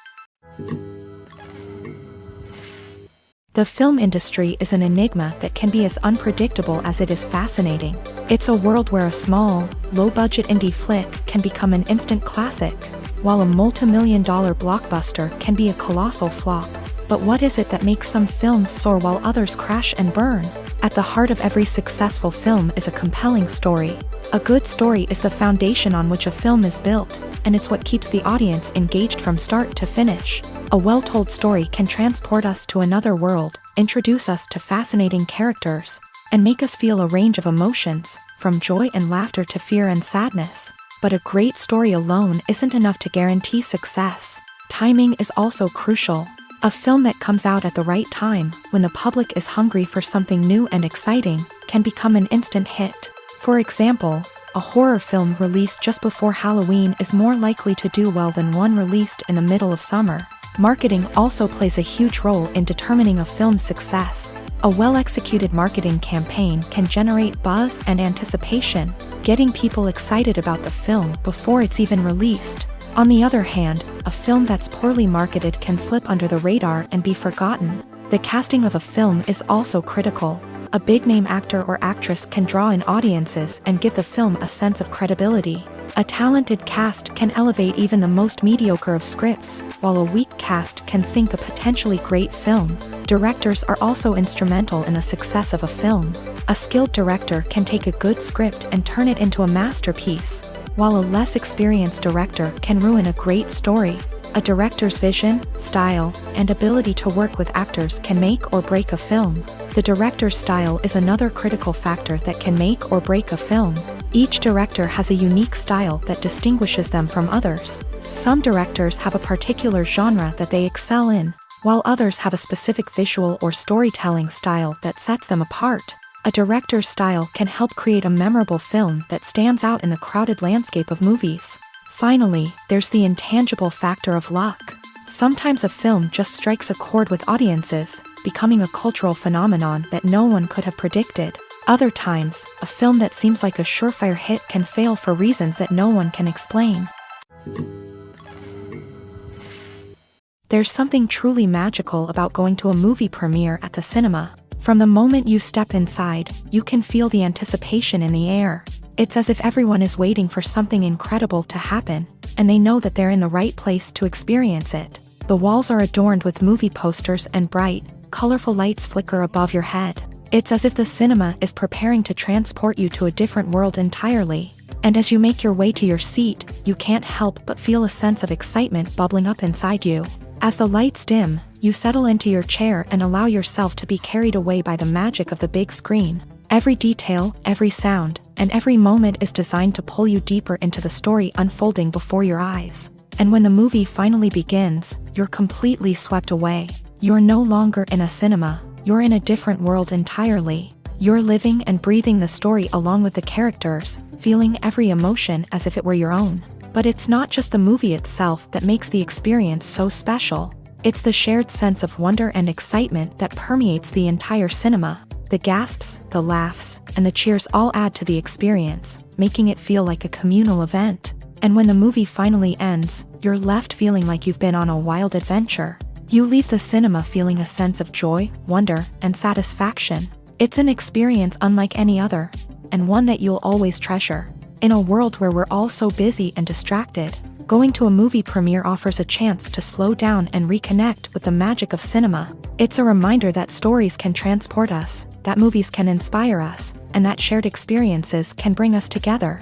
The film industry is an enigma that can be as unpredictable as it is fascinating. It's a world where a small, low-budget indie flick can become an instant classic, while a multi-million-dollar blockbuster can be a colossal flop. But what is it that makes some films soar while others crash and burn? At the heart of every successful film is a compelling story. A good story is the foundation on which a film is built, and it's what keeps the audience engaged from start to finish. A well-told story can transport us to another world, introduce us to fascinating characters, and make us feel a range of emotions, from joy and laughter to fear and sadness. But a great story alone isn't enough to guarantee success. Timing is also crucial. A film that comes out at the right time, when the public is hungry for something new and exciting, can become an instant hit. For example, a horror film released just before Halloween is more likely to do well than one released in the middle of summer. Marketing also plays a huge role in determining a film's success. A well-executed marketing campaign can generate buzz and anticipation, getting people excited about the film before it's even released. On the other hand, a film that's poorly marketed can slip under the radar and be forgotten. The casting of a film is also critical. A big-name actor or actress can draw in audiences and give the film a sense of credibility. A talented cast can elevate even the most mediocre of scripts, while a weak cast can sink a potentially great film. Directors are also instrumental in the success of a film. A skilled director can take a good script and turn it into a masterpiece, while a less experienced director can ruin a great story. A director's vision, style, and ability to work with actors can make or break a film. The director's style is another critical factor that can make or break a film. Each director has a unique style that distinguishes them from others. Some directors have a particular genre that they excel in, while others have a specific visual or storytelling style that sets them apart. A director's style can help create a memorable film that stands out in the crowded landscape of movies. Finally, there's the intangible factor of luck. Sometimes a film just strikes a chord with audiences, becoming a cultural phenomenon that no one could have predicted. Other times, a film that seems like a surefire hit can fail for reasons that no one can explain. There's something truly magical about going to a movie premiere at the cinema. From the moment you step inside, you can feel the anticipation in the air. It's as if everyone is waiting for something incredible to happen, and they know that they're in the right place to experience it. The walls are adorned with movie posters and bright, colorful lights flicker above your head. It's as if the cinema is preparing to transport you to a different world entirely. And as you make your way to your seat, you can't help but feel a sense of excitement bubbling up inside you. As the lights dim, you settle into your chair and allow yourself to be carried away by the magic of the big screen. Every detail, every sound, and every moment is designed to pull you deeper into the story unfolding before your eyes. And when the movie finally begins, you're completely swept away. You're no longer in a cinema, you're in a different world entirely. You're living and breathing the story along with the characters, feeling every emotion as if it were your own. But it's not just the movie itself that makes the experience so special. It's the shared sense of wonder and excitement that permeates the entire cinema. The gasps, the laughs, and the cheers all add to the experience, making it feel like a communal event. And when the movie finally ends, you're left feeling like you've been on a wild adventure. You leave the cinema feeling a sense of joy, wonder, and satisfaction. It's an experience unlike any other, and one that you'll always treasure. In a world where we're all so busy and distracted, going to a movie premiere offers a chance to slow down and reconnect with the magic of cinema. It's a reminder that stories can transport us, that movies can inspire us, and that shared experiences can bring us together.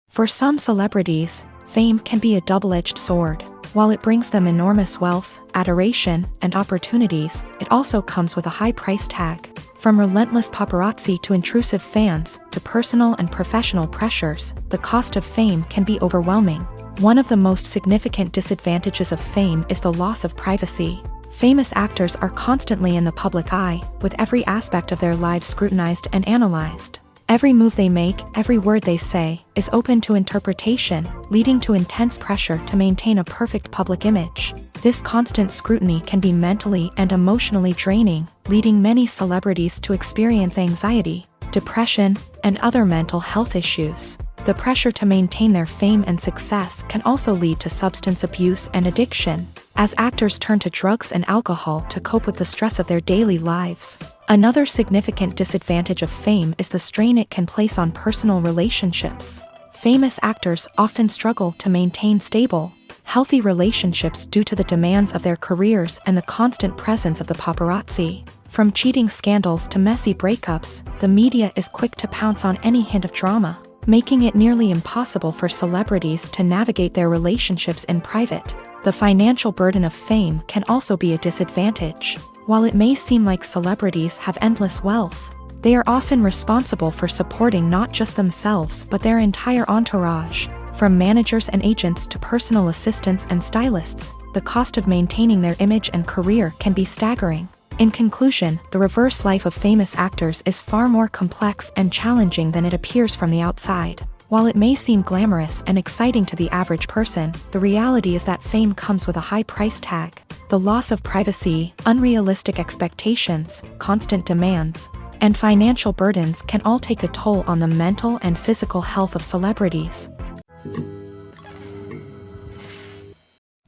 For some celebrities, fame can be a double-edged sword. While it brings them enormous wealth, adoration, and opportunities, it also comes with a high price tag. From relentless paparazzi to intrusive fans, to personal and professional pressures, the cost of fame can be overwhelming. One of the most significant disadvantages of fame is the loss of privacy. Famous actors are constantly in the public eye, with every aspect of their lives scrutinized and analyzed. Every move they make, every word they say, is open to interpretation, leading to intense pressure to maintain a perfect public image. This constant scrutiny can be mentally and emotionally draining, leading many celebrities to experience anxiety, depression, and other mental health issues. The pressure to maintain their fame and success can also lead to substance abuse and addiction, as actors turn to drugs and alcohol to cope with the stress of their daily lives. Another significant disadvantage of fame is the strain it can place on personal relationships. Famous actors often struggle to maintain stable, healthy relationships due to the demands of their careers and the constant presence of the paparazzi. From cheating scandals to messy breakups, the media is quick to pounce on any hint of drama, making it nearly impossible for celebrities to navigate their relationships in private. The financial burden of fame can also be a disadvantage. While it may seem like celebrities have endless wealth, they are often responsible for supporting not just themselves but their entire entourage. From managers and agents to personal assistants and stylists, the cost of maintaining their image and career can be staggering. In conclusion, the reverse life of famous actors is far more complex and challenging than it appears from the outside. While it may seem glamorous and exciting to the average person, the reality is that fame comes with a high price tag. The loss of privacy, unrealistic expectations, constant demands, and financial burdens can all take a toll on the mental and physical health of celebrities.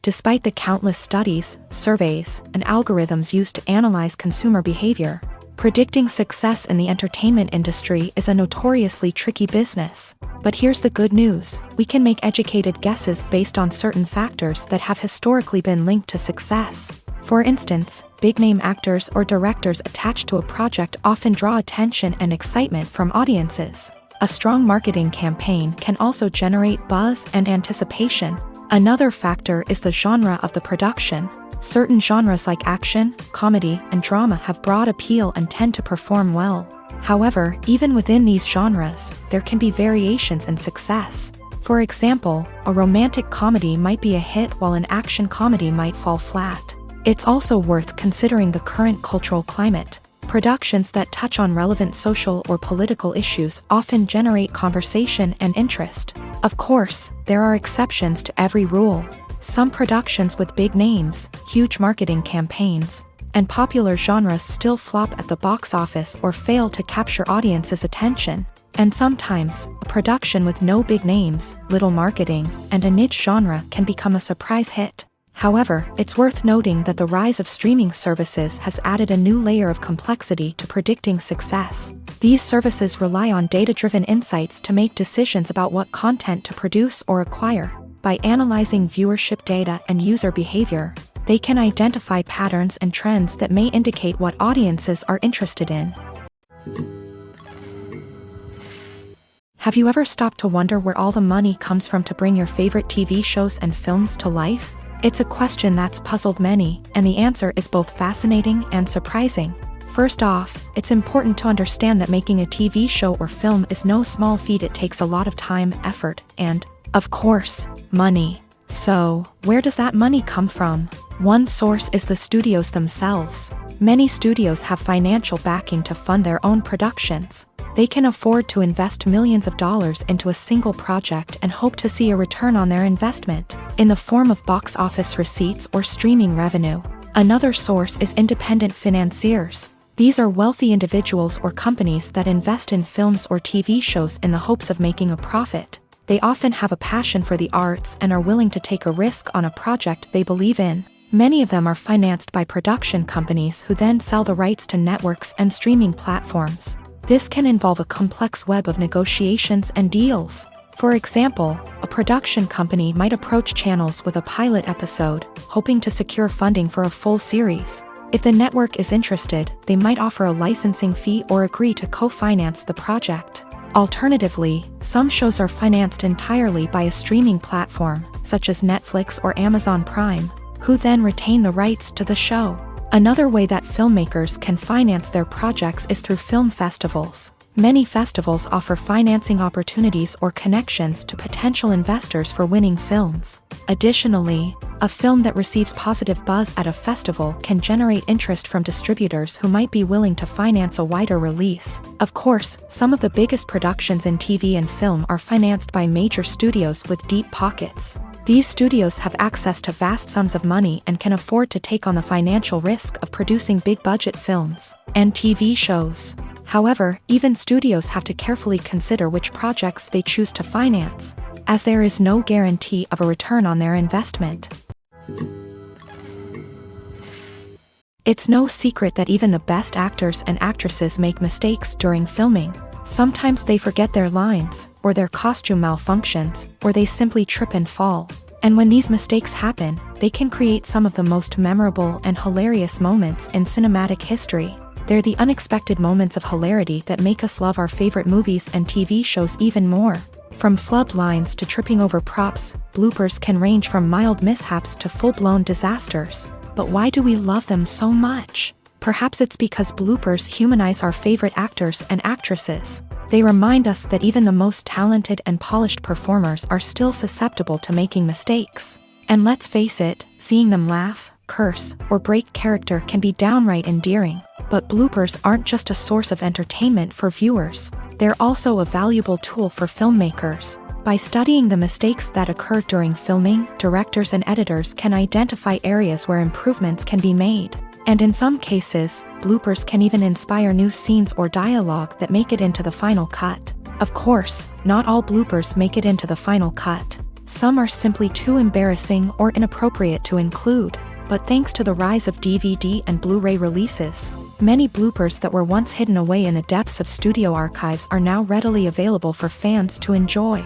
Despite the countless studies, surveys, and algorithms used to analyze consumer behavior, predicting success in the entertainment industry is a notoriously tricky business. But here's the good news: we can make educated guesses based on certain factors that have historically been linked to success. For instance, big-name actors or directors attached to a project often draw attention and excitement from audiences. A strong marketing campaign can also generate buzz and anticipation. Another factor is the genre of the production. Certain genres like action, comedy, and drama have broad appeal and tend to perform well. However, even within these genres, there can be variations in success. For example, a romantic comedy might be a hit while an action comedy might fall flat. It's also worth considering the current cultural climate. Productions that touch on relevant social or political issues often generate conversation and interest. Of course, there are exceptions to every rule. Some productions with big names, huge marketing campaigns, and popular genres still flop at the box office or fail to capture audiences' attention. And sometimes, a production with no big names, little marketing, and a niche genre can become a surprise hit. However, it's worth noting that the rise of streaming services has added a new layer of complexity to predicting success. These services rely on data-driven insights to make decisions about what content to produce or acquire. By analyzing viewership data and user behavior, they can identify patterns and trends that may indicate what audiences are interested in. Have you ever stopped to wonder where all the money comes from to bring your favorite TV shows and films to life? It's a question that's puzzled many, and the answer is both fascinating and surprising. First off, it's important to understand that making a TV show or film is no small feat. It takes a lot of time, effort, and, of course, money. So, where does that money come from? One source is the studios themselves. Many studios have financial backing to fund their own productions. They can afford to invest millions of dollars into a single project and hope to see a return on their investment. in the form of box office receipts or streaming revenue. Another source is independent financiers. These are wealthy individuals or companies that invest in films or TV shows in the hopes of making a profit. They often have a passion for the arts and are willing to take a risk on a project they believe in. Many of them are financed by production companies who then sell the rights to networks and streaming platforms. This can involve a complex web of negotiations and deals. For example, a production company might approach channels with a pilot episode, hoping to secure funding for a full series. If the network is interested, they might offer a licensing fee or agree to co-finance the project. Alternatively, some shows are financed entirely by a streaming platform, such as Netflix or Amazon Prime, who then retain the rights to the show. Another way that filmmakers can finance their projects is through film festivals. Many festivals offer financing opportunities or connections to potential investors for winning films. Additionally, a film that receives positive buzz at a festival can generate interest from distributors who might be willing to finance a wider release. Of course, some of the biggest productions in TV and film are financed by major studios with deep pockets. These studios have access to vast sums of money and can afford to take on the financial risk of producing big-budget films and TV shows. However, even studios have to carefully consider which projects they choose to finance, as there is no guarantee of a return on their investment. It's no secret that even the best actors and actresses make mistakes during filming. Sometimes they forget their lines, or their costume malfunctions, or they simply trip and fall. And when these mistakes happen, they can create some of the most memorable and hilarious moments in cinematic history. They're the unexpected moments of hilarity that make us love our favorite movies and TV shows even more. From flubbed lines to tripping over props, bloopers can range from mild mishaps to full-blown disasters. But why do we love them so much? Perhaps it's because bloopers humanize our favorite actors and actresses. They remind us that even the most talented and polished performers are still susceptible to making mistakes. And let's face it, seeing them laugh, curse, or break character can be downright endearing. But bloopers aren't just a source of entertainment for viewers. They're also a valuable tool for filmmakers. By studying the mistakes that occur during filming, directors and editors can identify areas where improvements can be made. And in some cases, bloopers can even inspire new scenes or dialogue that make it into the final cut. Of course, not all bloopers make it into the final cut. Some are simply too embarrassing or inappropriate to include. But thanks to the rise of DVD and Blu-ray releases, many bloopers that were once hidden away in the depths of studio archives are now readily available for fans to enjoy.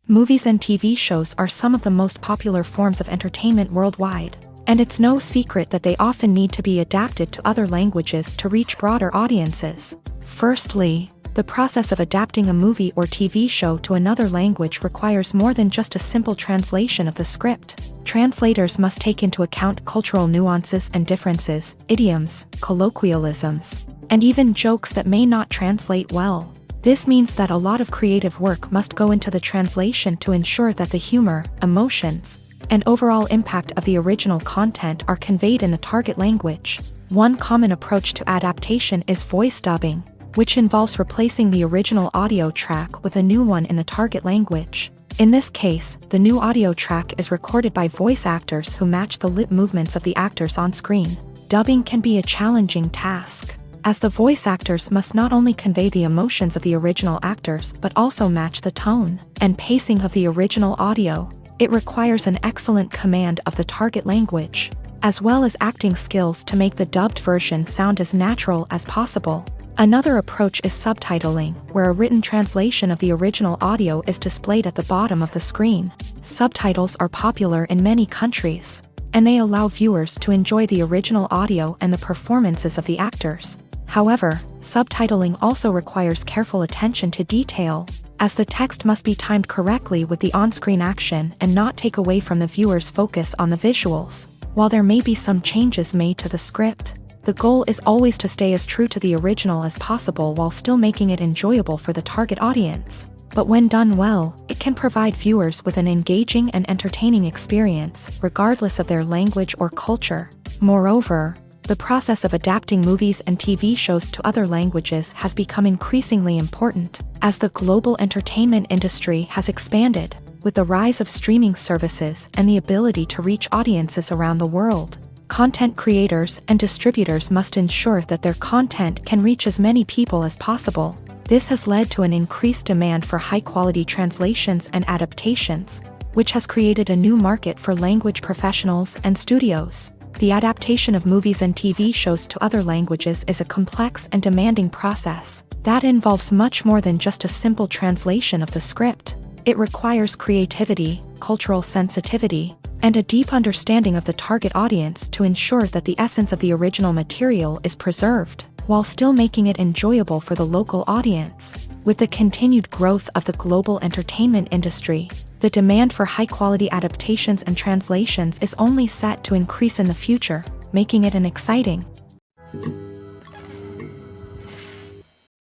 Movies and TV shows are some of the most popular forms of entertainment worldwide, and it's no secret that they often need to be adapted to other languages to reach broader audiences. Firstly, the process of adapting a movie or TV show to another language requires more than just a simple translation of the script. Translators must take into account cultural nuances and differences, idioms, colloquialisms, and even jokes that may not translate well. This means that a lot of creative work must go into the translation to ensure that the humor, emotions, and overall impact of the original content are conveyed in the target language. One common approach to adaptation is voice dubbing, which involves replacing the original audio track with a new one in the target language. In this case, the new audio track is recorded by voice actors who match the lip movements of the actors on screen. Dubbing can be a challenging task, as the voice actors must not only convey the emotions of the original actors but also match the tone and pacing of the original audio. It requires an excellent command of the target language, as well as acting skills to make the dubbed version sound as natural as possible. Another approach is subtitling, where a written translation of the original audio is displayed at the bottom of the screen. Subtitles are popular in many countries, and they allow viewers to enjoy the original audio and the performances of the actors. However, subtitling also requires careful attention to detail, as the text must be timed correctly with the on-screen action and not take away from the viewer's focus on the visuals. While there may be some changes made to the script, the goal is always to stay as true to the original as possible while still making it enjoyable for the target audience. But when done well, it can provide viewers with an engaging and entertaining experience, regardless of their language or culture. Moreover, The process of adapting movies and TV shows to other languages has become increasingly important as the global entertainment industry has expanded, with the rise of streaming services and the ability to reach audiences around the world. Content creators and distributors must ensure that their content can reach as many people as possible. This has led to an increased demand for high-quality translations and adaptations, which has created a new market for language professionals and studios. The adaptation of movies and TV shows to other languages is a complex and demanding process that involves much more than just a simple translation of the script. It requires creativity, cultural sensitivity, and a deep understanding of the target audience to ensure that the essence of the original material is preserved, while still making it enjoyable for the local audience. With the continued growth of the global entertainment industry, the demand for high-quality adaptations and translations is only set to increase in the future, making it an exciting.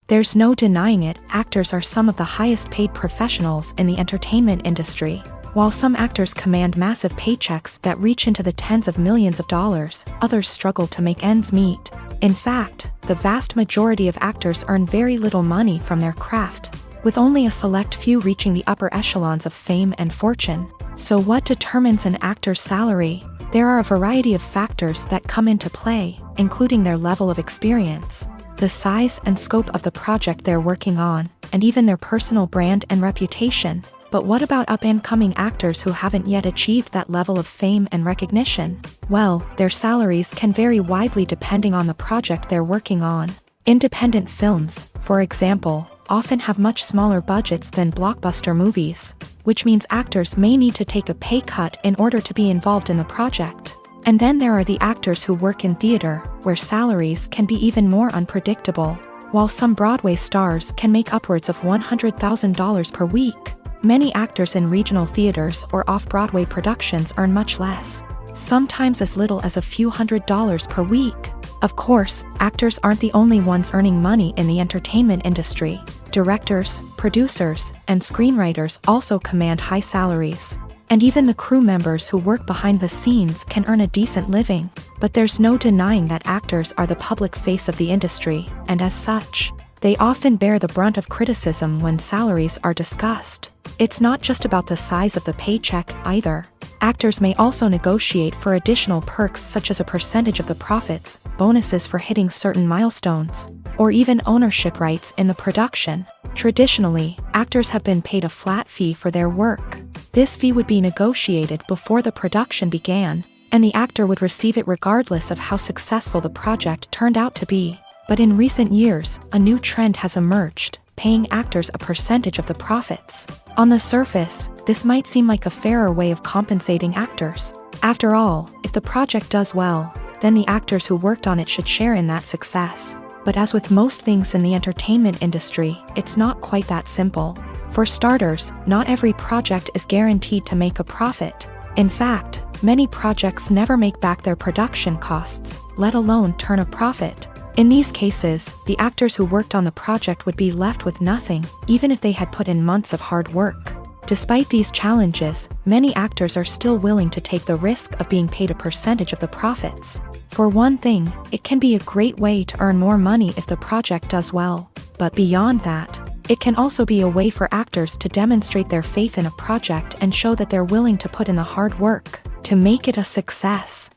There's no denying it, actors are some of the highest-paid professionals in the entertainment industry. While some actors command massive paychecks that reach into the tens of millions of dollars, others struggle to make ends meet. In fact, the vast majority of actors earn very little money from their craft, with only a select few reaching the upper echelons of fame and fortune. So what determines an actor's salary? There are a variety of factors that come into play, including their level of experience, the size and scope of the project they're working on, and even their personal brand and reputation. But what about up-and-coming actors who haven't yet achieved that level of fame and recognition? Well, their salaries can vary widely depending on the project they're working on. Independent films, for example, often have much smaller budgets than blockbuster movies, which means actors may need to take a pay cut in order to be involved in the project. And then there are the actors who work in theater, where salaries can be even more unpredictable. While some Broadway stars can make upwards of $100,000 per week, many actors in regional theaters or off-Broadway productions earn much less, sometimes as little as a few $100s per week. Of course, actors aren't the only ones earning money in the entertainment industry. Directors, producers, and screenwriters also command high salaries. And even the crew members who work behind the scenes can earn a decent living. But there's no denying that actors are the public face of the industry, and as such, they often bear the brunt of criticism when salaries are discussed. It's not just about the size of the paycheck, either. Actors may also negotiate for additional perks such as a percentage of the profits, bonuses for hitting certain milestones, or even ownership rights in the production. Traditionally, actors have been paid a flat fee for their work. This fee would be negotiated before the production began, and the actor would receive it regardless of how successful the project turned out to be. But in recent years, a new trend has emerged, paying actors a percentage of the profits. On the surface, this might seem like a fairer way of compensating actors. After all, if the project does well, then the actors who worked on it should share in that success. But as with most things in the entertainment industry, it's not quite that simple. For starters, not every project is guaranteed to make a profit. In fact, many projects never make back their production costs, let alone turn a profit. In these cases, the actors who worked on the project would be left with nothing, even if they had put in months of hard work. Despite these challenges, many actors are still willing to take the risk of being paid a percentage of the profits. For one thing, it can be a great way to earn more money if the project does well. But beyond that, it can also be a way for actors to demonstrate their faith in a project and show that they're willing to put in the hard work to make it a success.